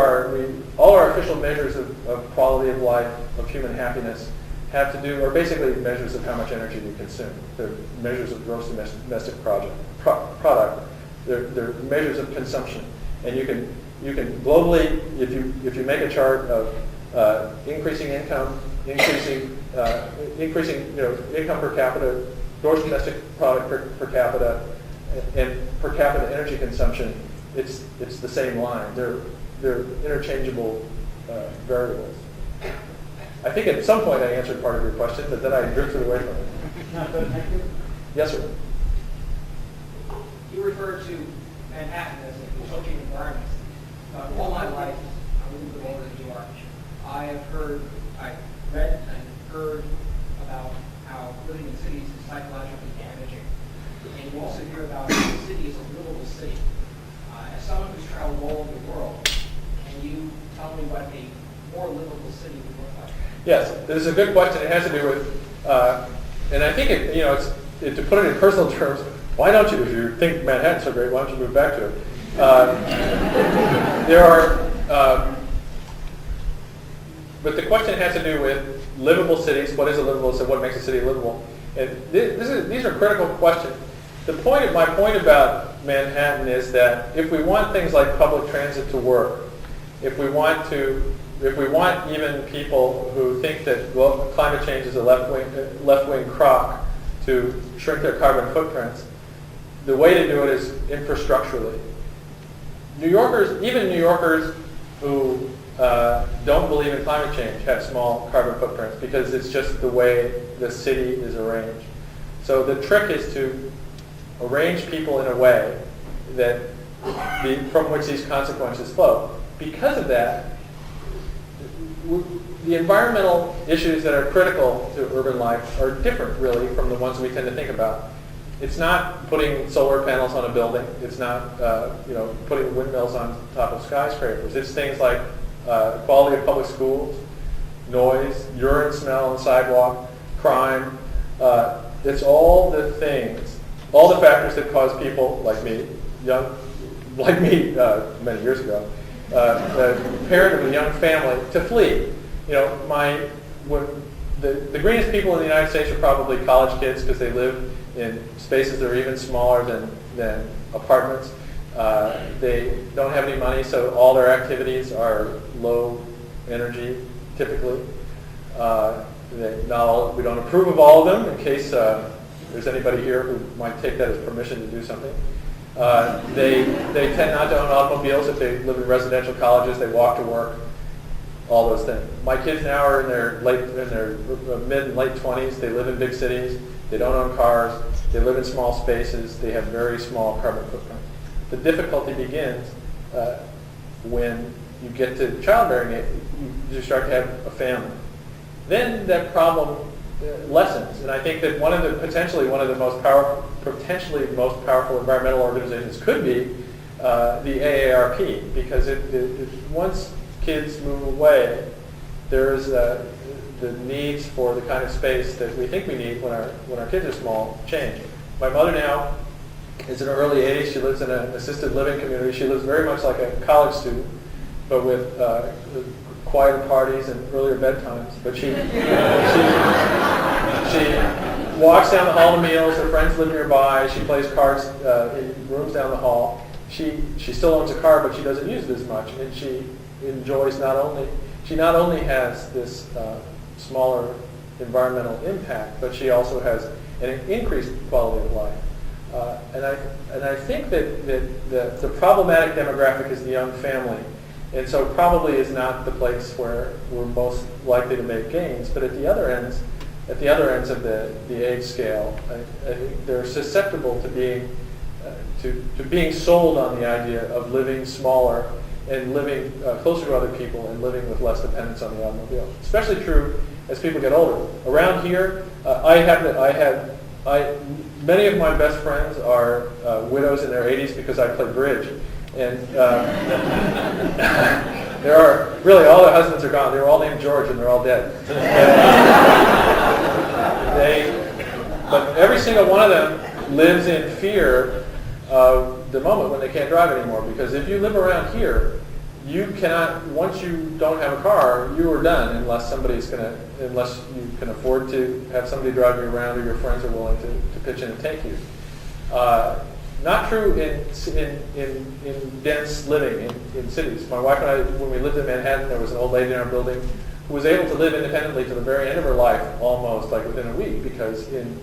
all our official measures of quality of life, of human happiness, have to do, or basically measures of how much energy we consume. They're measures of gross domestic product. They're measures of consumption, and you can globally, if you make a chart of increasing income, increasing income per capita, gross domestic product per capita, and per capita energy consumption, it's the same line. They're interchangeable variables. I think at some point I answered part of your question, but then I drifted away from it. No, but thank you. Yes, sir. You referred to Manhattan as a utopian environment. All my life, I'm a little bit older than you are. I've read and heard about how living in cities is psychologically damaging. And you also hear about how the city is a livable city. As someone who's traveled all over the world, can you tell me what a more livable city would look like? Yes, this is a good question. It has to do with, and I think to put it in personal terms, why don't you, if you think Manhattan's so great, why don't you move back to it? But the question has to do with livable cities. What is a livable city? What makes a city livable? And these are critical questions. My point about Manhattan is that if we want things like public transit to work, if we want even people who think that climate change is a left-wing crock to shrink their carbon footprints, the way to do it is infrastructurally. Even New Yorkers who don't believe in climate change have small carbon footprints because it's just the way the city is arranged. So the trick is to arrange people in a way that from which these consequences flow. Because of that, the environmental issues that are critical to urban life are different, really, from the ones we tend to think about. It's not putting solar panels on a building. It's not putting windmills on top of skyscrapers. It's things like quality of public schools, noise, urine smell on the sidewalk, crime. It's all the things, all the factors that cause people like me, many years ago, a parent of a young family, to flee. the greenest people in the United States are probably college kids because they live in spaces that are even smaller than apartments. They don't have any money, so all their activities are low energy, typically. We don't approve of all of them in case there's anybody here who might take that as permission to do something. They tend not to own automobiles. If they live in residential colleges, they walk to work, all those things. My kids now are in their mid and late 20s. They live in big cities. They don't own cars. They live in small spaces. They have very small carbon footprint. The difficulty begins when you get to childbearing age. You start to have a family. Then that problem lessens, and I think that potentially one of the most powerful environmental organizations could be the AARP, because once kids move away, there's the needs for the kind of space that we think we need when our kids are small change. My mother now is in her early 80s. She lives in an assisted living community. She lives very much like a college student, but with quieter parties and earlier bedtimes. But she walks down the hall to meals. Her friends live nearby. She plays cards in rooms down the hall. She still owns a car, but she doesn't use it as much. And she enjoys not only has this smaller environmental impact, but she also has an increased quality of life. And I think that the problematic demographic is the young family. And so probably is not the place where we're most likely to make gains. But at the other ends of the age scale, I think they're susceptible to being sold on the idea of living smaller and living closer to other people and living with less dependence on the automobile. Especially true as people get older. Around here, many of my best friends are widows in their 80s because I play bridge. And there are really all their husbands are gone. They were all named George, and they're all dead. But every single one of them lives in fear of the moment when they can't drive anymore. Because if you live around here, you cannot. Once you don't have a car, you are done unless you can afford to have somebody drive you around, or your friends are willing to pitch in and take you. Not true in dense living in cities. My wife and I, when we lived in Manhattan, there was an old lady in our building who was able to live independently to the very end of her life, almost like within a week, because in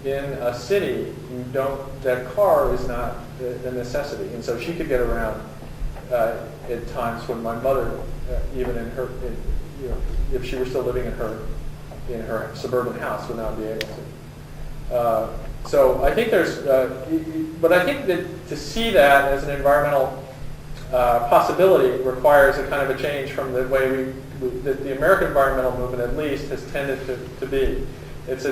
a city, that car is not a necessity, and so she could get around at times when my mother, even if she were still living in her suburban house, would not be able to. So I think but I think that to see that as an environmental possibility requires a kind of a change from the way that the American environmental movement, at least, has tended to be. It's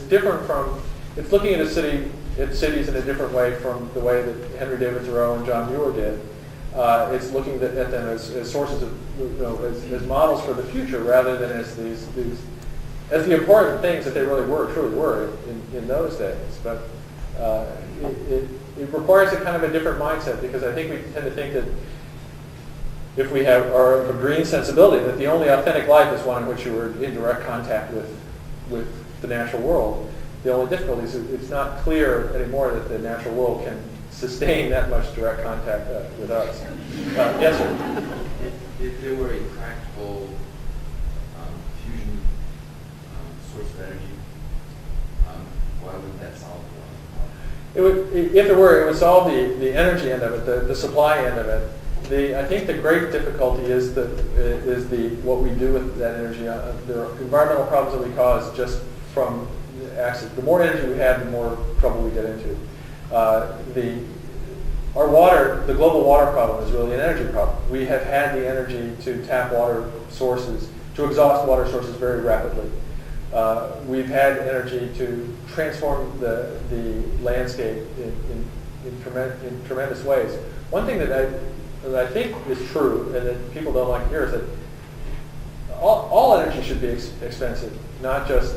different from. It's looking at cities in a different way from the way that Henry David Thoreau and John Muir did. It's looking at them as sources of, as models for the future, rather than as as the important things that they truly were in those days. But it requires a kind of a different mindset, because I think we tend to think that if we are of a green sensibility, that the only authentic life is one in which you are in direct contact with the natural world. The only difficulty is it's not clear anymore that the natural world can sustain that much direct contact with us. Yes, sir? If there were a practical fusion source of energy, why wouldn't that solve the problem? If it would solve the energy end of it, the supply end of it. I think the great difficulty is what we do with that energy. There are environmental problems that we cause just from access. The more energy we have, the more trouble we get into. Our water, the global water problem, is really an energy problem. We have had the energy to tap water sources, to exhaust water sources very rapidly. We've had energy to transform the landscape in tremendous ways. One thing that I think is true, and that people don't like to hear, is that all energy should be expensive, not just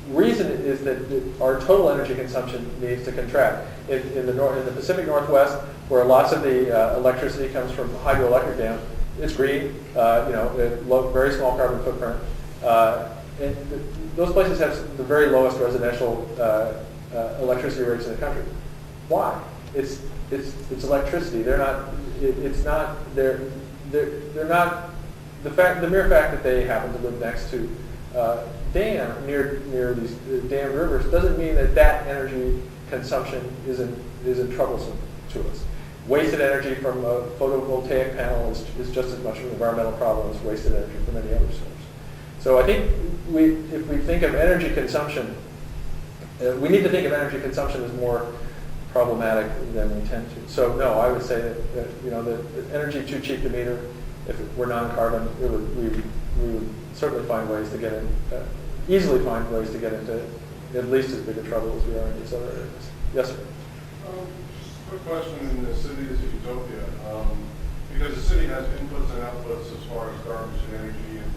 reason is that our total energy consumption needs to contract. In the Pacific Northwest, where lots of the electricity comes from hydroelectric dams, it's green, very small carbon footprint. And those places have the very lowest residential electricity rates in the country. Why? It's electricity. They're not. It's not. They're not. The mere fact that they happen to live next to near these dammed rivers doesn't mean that energy consumption isn't troublesome to us. Wasted energy from a photovoltaic panel is just as much an environmental problem as wasted energy from any other source. So I think if we think of energy consumption, we need to think of energy consumption as more problematic than we tend to. So no, I would say that the energy too cheap to meter. If it were non-carbon, we would certainly find ways to get in, easily find ways to get into at least as big a trouble as we are in these other areas. Yes, sir. Just a quick question. In the city is a utopia, because the city has inputs and outputs as far as garbage and energy, and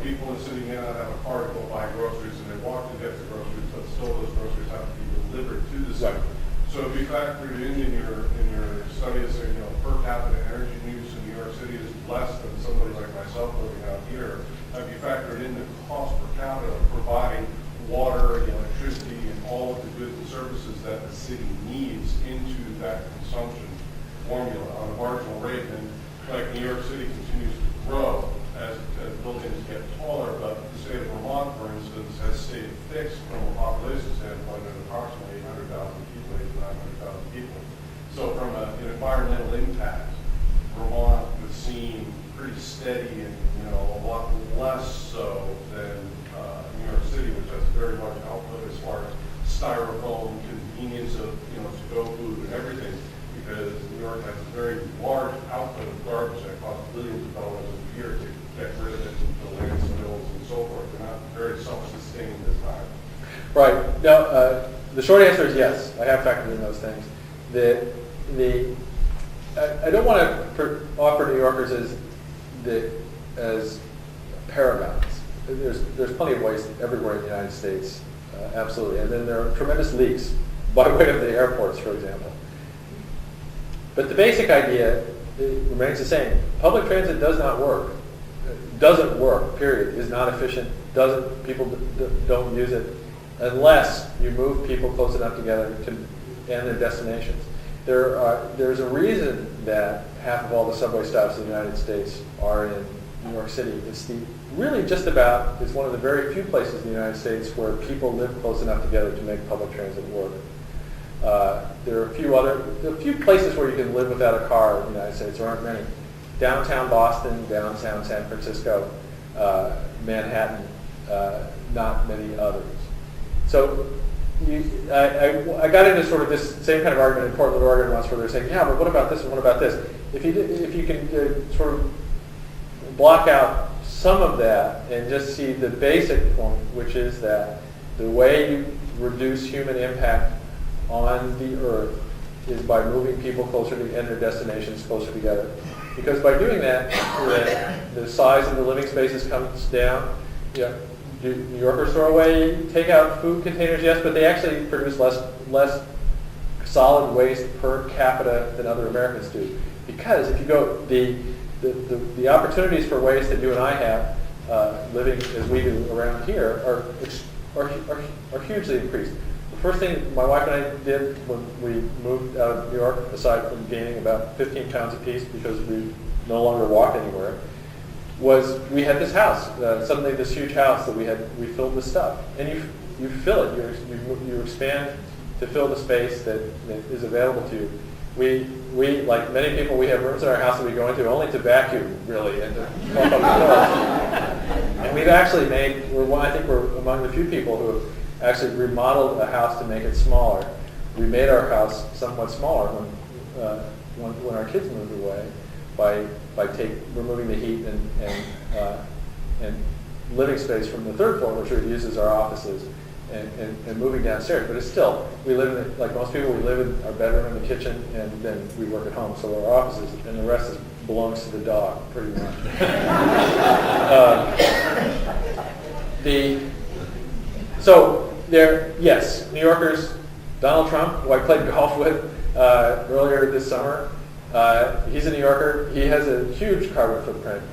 people in the city may not have a car to go buy groceries, and they walk to get the groceries, but still those groceries have to be delivered to the city. Right. So if you factored in your studies, per capita energy use in New York City is less than somebody like myself living out here. Have you factored in the cost per capita of providing water, electricity, and all of the goods and services that the city needs into that consumption formula on a marginal rate? And like New York City continues to grow as buildings get taller, but the state of Vermont, for instance, has stayed fixed from a population standpoint at approximately 800,000 people, 900,000 people. So from an environmental impact, Vermont would seem pretty steady and a lot less so than New York City, which has a very large output as far as styrofoam, convenience of to-go food and everything, because New York has a very large output of garbage that costs billions of dollars a year to get rid of it, the landfills and so forth. They're not very self-sustaining this time. Right. No, the short answer is yes. I have factored in those things. I don't want to offer New Yorkers as paragons. There's plenty of waste everywhere in the United States, absolutely. And then there are tremendous leaks by way of the airports, for example. But the basic idea remains the same. Public transit does not work. Doesn't work, period. Is not efficient. People don't use it unless you move people close enough together to end their destinations. There's a reason that half of all the subway stops in the United States are in New York City. It's one of the very few places in the United States where people live close enough together to make public transit work. There are a few places where you can live without a car in the United States. There aren't many. Downtown Boston, downtown San Francisco, Manhattan, not many others. So I got into sort of this same kind of argument in Portland, Oregon once, where they're saying, yeah, but what about this and what about this? If you can sort of block out some of that and just see the basic point, which is that the way you reduce human impact on the earth is by moving people closer to end their destinations closer together. Because by doing that, the size of the living spaces comes down. Do New Yorkers throw away takeout food containers? Yes, but they actually produce less solid waste per capita than other Americans do. Because if you go, the opportunities for waste that you and I have living as we do around here are hugely increased. The first thing my wife and I did when we moved out of New York, aside from gaining about 15 pounds apiece because we no longer walk anywhere, was we had this house, suddenly this huge house that we filled with stuff. And you fill it, you expand to fill the space that is available to you. We, like many people, we have rooms in our house that we go into only to vacuum, really, and to pump up the floors. And we've actually I think we're among the few people who have actually remodeled a house to make it smaller. We made our house somewhat smaller when our kids moved away by removing the heat and living space from the third floor, which we use as our offices, and moving downstairs. But it's still, we live in, like most people, we live in our bedroom and the kitchen, and then we work at home. So our offices, and the rest belongs to the dog, pretty much. So yes, New Yorkers, Donald Trump, who I played golf with earlier this summer, he's a New Yorker. He has a huge carbon footprint.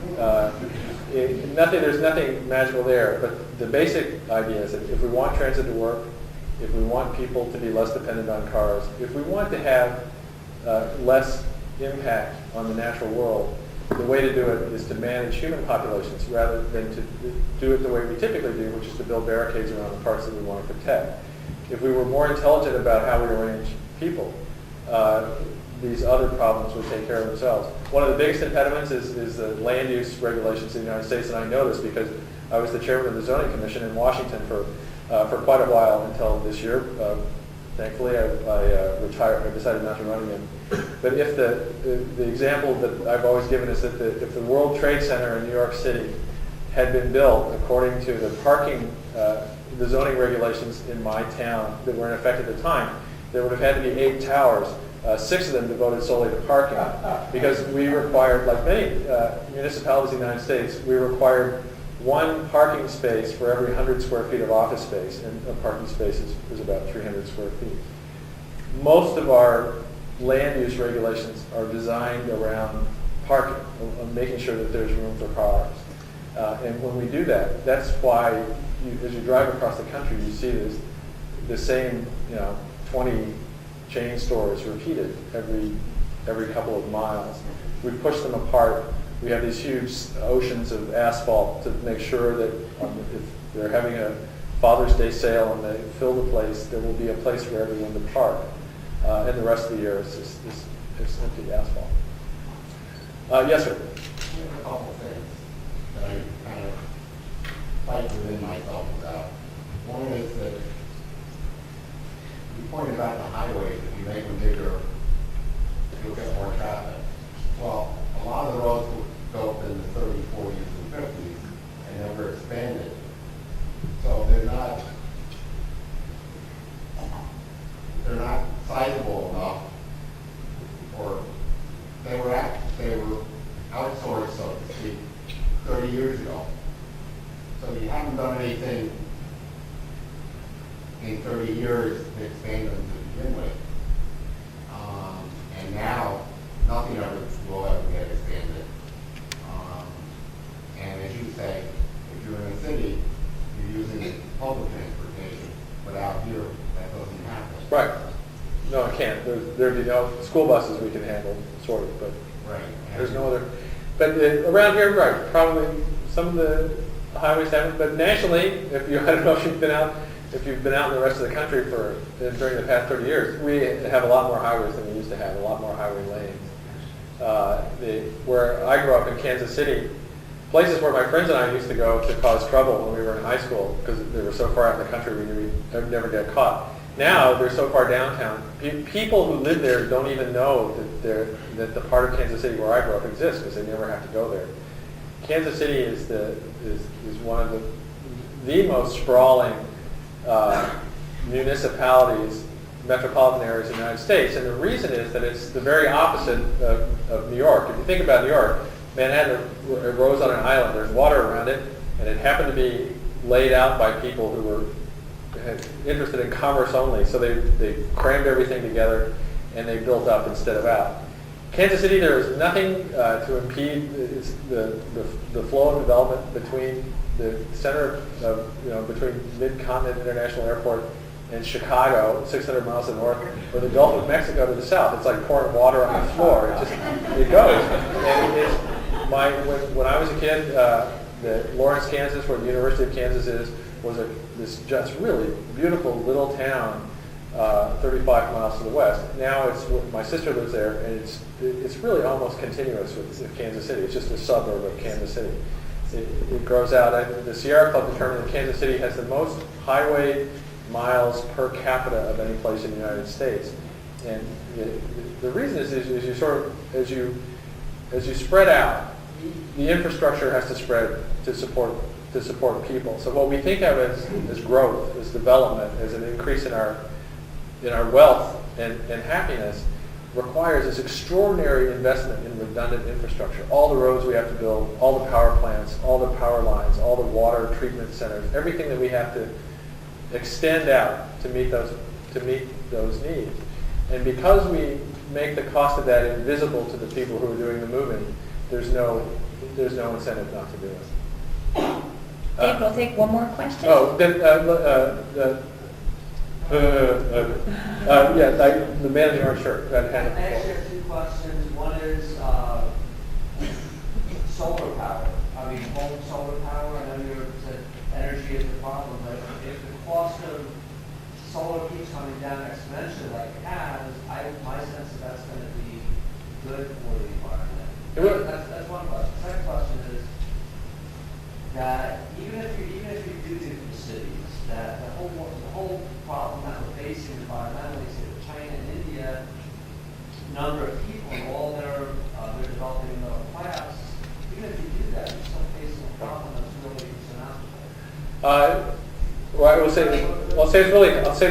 There's nothing magical there, but the basic idea is that if we want transit to work, if we want people to be less dependent on cars, if we want to have less impact on the natural world, the way to do it is to manage human populations rather than to do it the way we typically do, which is to build barricades around the parts that we want to protect. If we were more intelligent about how we arrange people, these other problems would take care of themselves. One of the biggest impediments is the land use regulations in the United States, and I know this because I was the chairman of the Zoning Commission in Washington for quite a while until this year. Thankfully, I retired. I decided not to run again. But if the example that I've always given is that if the World Trade Center in New York City had been built according to the parking, the zoning regulations in my town that were in effect at the time, there would have had to be 8 towers, 6 of them devoted solely to parking, because we required, like many municipalities in the United States, we required 1 parking space for every 100 square feet of office space, and a parking space is about 300 square feet. Most of our land use regulations are designed around parking, of making sure that there's room for cars. And when we do that, that's why as you drive across the country, you see the same 20 chain stores repeated every couple of miles. We push them apart. We have these huge oceans of asphalt to make sure that if they're having a Father's Day sale and they fill the place, there will be a place for everyone to park. And the rest of the year, it's empty asphalt. Yes, sir. I have a couple things that I kind of fight within myself about. One is that you pointed out the highways, if you make them bigger, you'll get more traffic. Well, a lot of the roads were built in the 30s, 40s, and 50s and never expanded. So they're not sizable enough, or they were outsourced, so to speak, 30 years ago. So you haven't done anything in 30 years to expand them to begin with. And now, nothing ever will ever get expanded. And as you say, if you're in a city, you're using public transportation, but out here, that doesn't happen. Right. No, it can't. There'd be no school buses we can handle, sort of, but Right. there's no other. But around here, right, probably some of the highways haven't. But nationally, I don't know if you've been out in the rest of the country during the past 30 years, we have a lot more highways than we used to have, a lot more highway lanes. Where I grew up in Kansas City, places where my friends and I used to go to cause trouble when we were in high school because they were so far out in the country we knew we'd never get caught. Now they're so far downtown. People who live there don't even know that the part of Kansas City where I grew up exists because they never have to go there. Kansas City is one of the most sprawling municipalities, metropolitan areas in the United States, and the reason is that it's the very opposite of New York. If you think about New York, Manhattan rose on an island. There's water around it, and it happened to be laid out by people who were interested in commerce only. So they crammed everything together, and they built up instead of out. Kansas City, there is nothing to impede the flow of development between the center of between Mid-Continent International Airport and Chicago, 600 miles to the north, or the Gulf of Mexico to the south. It's like pouring water on the floor. It goes. And when I was a kid, Lawrence, Kansas, where the University of Kansas is, was this just really beautiful little town, 35 miles to the west. Now my sister lives there, and it's really almost continuous with Kansas City. It's just a suburb of Kansas City. It grows out. The Sierra Club determined that Kansas City has the most highway miles per capita of any place in the United States, and the reason is as you spread out, the infrastructure has to spread to support people. So what we think of as growth, as development, as an increase in our wealth and happiness, requires this extraordinary investment in redundant infrastructure. All the roads we have to build, all the power plants, all the power lines, all the water treatment centers, everything that we have to extend out to meet those needs. And because we make the cost of that invisible to the people who are doing the moving, there's no incentive not to do it. Dave, we'll take one more question. Oh, then, the man in the orange shirt. I actually have two questions. One is solar power. I mean, home solar power. I know you said energy is the problem, but if the cost of solar keeps coming down exponentially like it has, my sense is that's going to be good for the environment. That's one question. The second question is that even if you do the cities, that the whole problem that we're facing environmentally, say China and India, number of people and all they're developing in middle class, even if you do that, you're still facing a problem that's really insurmountable. Well, I'll say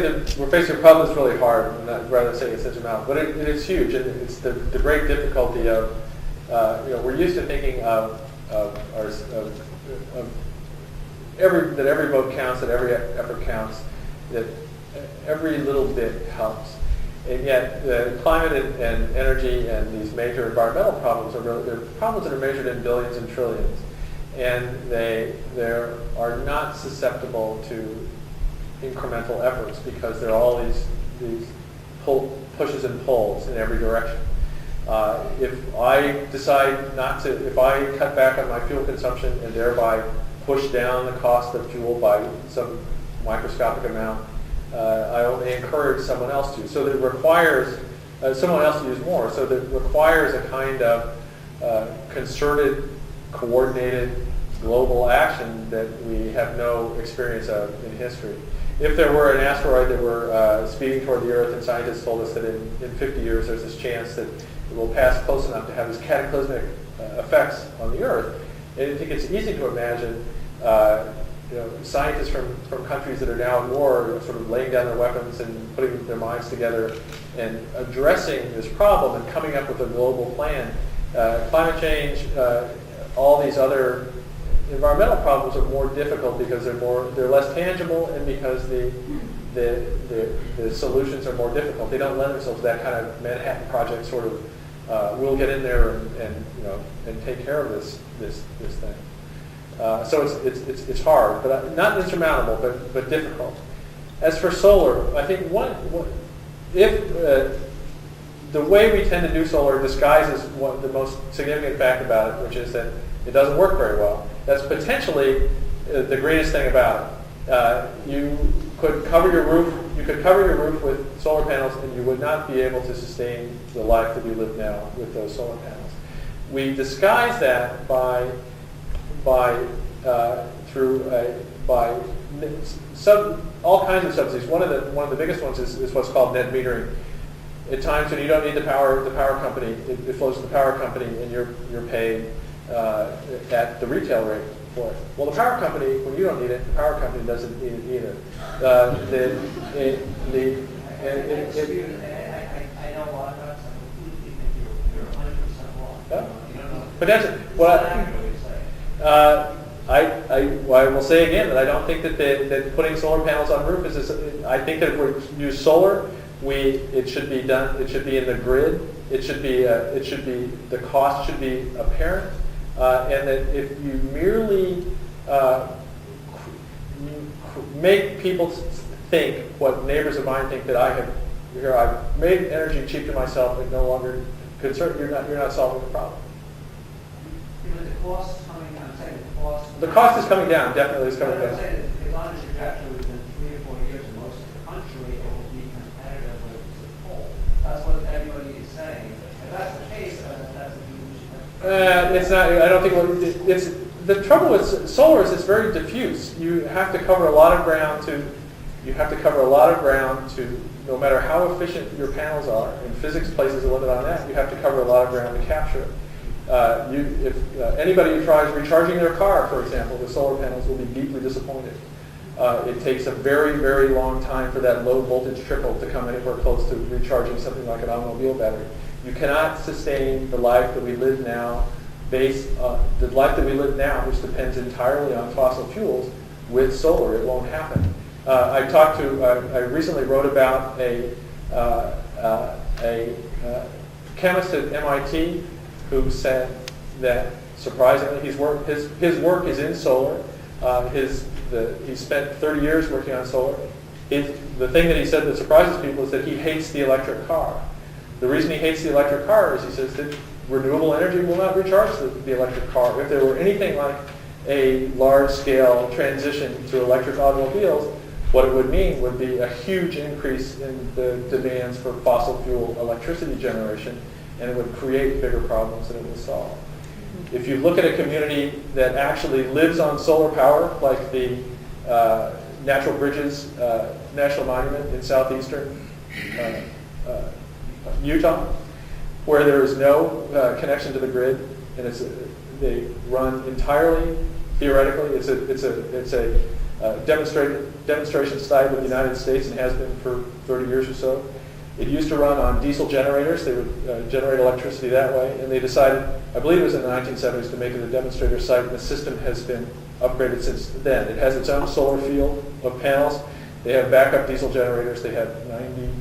that we're facing a problem that's really hard, rather than saying it's insurmountable. But it is huge, and it's the great difficulty of we're used to thinking of every vote counts, that every effort counts, that every little bit helps. And yet, the climate and energy and these major environmental problems they're problems that are measured in billions and trillions, and they are not susceptible to incremental efforts because there are all these pushes and pulls in every direction. If I decide if I cut back on my fuel consumption and thereby push down the cost of fuel by some microscopic amount, I only encourage someone else to. So that it requires someone else to use more. So that requires a kind of concerted, coordinated, global action that we have no experience of in history. If there were an asteroid that were speeding toward the Earth, and scientists told us that in 50 years there's this chance that it will pass close enough to have these cataclysmic effects on the Earth, and I think it's easy to imagine scientists from countries that are now at war sort of laying down their weapons and putting their minds together and addressing this problem and coming up with a global plan. Climate change, all these other environmental problems are more difficult because they're less tangible, and because the solutions are more difficult. They don't lend themselves to that kind of Manhattan Project sort of we'll get in there and take care of this thing. So it's hard, but not insurmountable, but difficult. As for solar, I think if the way we tend to do solar disguises the most significant fact about it, which is that it doesn't work very well. That's potentially the greatest thing about it. You could cover your roof. You could cover your roof with solar panels, and you would not be able to sustain the life that we live now with those solar panels. We disguise that by all kinds of subsidies. One of the biggest ones is what's called net metering. At times when you don't need the power company, it flows to the power company, and you're paid at the retail rate for it. Well, the power company, when you don't need it, the power company doesn't need it either. I know a lot about this. I completely think you're 100% wrong. Yeah. You don't know. But that's I will say again that I don't think that putting solar panels on roof I think that if we use solar, it should be done. It should be in the grid. The cost should be apparent, and that if you merely make people think what neighbors of mine think, that I've made energy cheap to myself and no longer concerned, you're not solving the problem. But the cost is coming down. I'm saying the cost. The cost is coming down. Definitely is coming down. I'm saying as long as you're actually within 3 or 4 years in most of the country, it will be competitive with coal. That's what everybody is saying. If that's the case, then that's a huge. It's not. I don't think it's the trouble with solar is it's very diffuse. You have to cover a lot of ground to. No matter how efficient your panels are, and physics places a limit on that, you have to cover a lot of ground to capture it. If anybody who tries recharging their car, for example, with solar panels will be deeply disappointed. It takes a very, very long time for that low voltage trickle to come anywhere close to recharging something like an automobile battery. You cannot sustain the life that we live now, which depends entirely on fossil fuels, with solar. It won't happen. I recently wrote about a chemist at MIT who said that, surprisingly, his work is in solar. He spent 30 years working on solar. The thing that he said that surprises people is that he hates the electric car. The reason he hates the electric car is he says that renewable energy will not recharge the electric car. If there were anything like a large-scale transition to electric automobiles, what it would mean would be a huge increase in the demands for fossil fuel electricity generation, and it would create bigger problems than it would solve. If you look at a community that actually lives on solar power, like the Natural Bridges National Monument in southeastern Utah, where there is no connection to the grid, and they run entirely theoretically. It's a demonstration site with the United States and has been for 30 years or so. It used to run on diesel generators. They would generate electricity that way, and they decided, I believe it was in the 1970s, to make it a demonstrator site, and the system has been upgraded since then. It has its own solar field of panels. They have backup diesel generators. They have 90,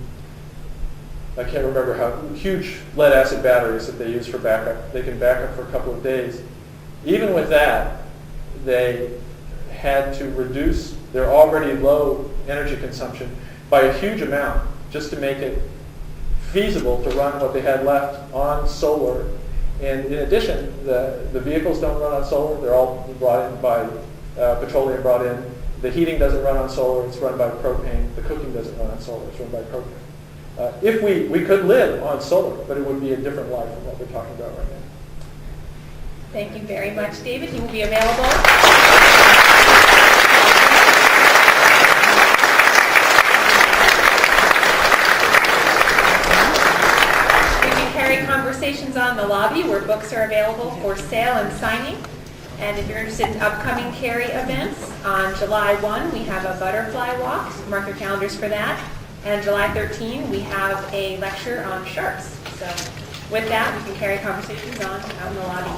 I can't remember how, huge lead-acid batteries that they use for backup. They can back up for a couple of days. Even with that, they had to reduce their already low energy consumption by a huge amount just to make it feasible to run what they had left on solar. And in addition, the vehicles don't run on solar. They're all brought in by petroleum brought in. The heating doesn't run on solar. It's run by propane. The cooking doesn't run on solar. It's run by propane. If we could live on solar, but it would be a different life than what we're talking about right now. Thank you very much, David. He will be available. Conversations on the lobby where books are available for sale and signing. And if you're interested in upcoming Carey events, on July 1 we have a butterfly walk. Mark your calendars for that. And July 13 we have a lecture on sharks. So with that, we can carry conversations on out in the lobby.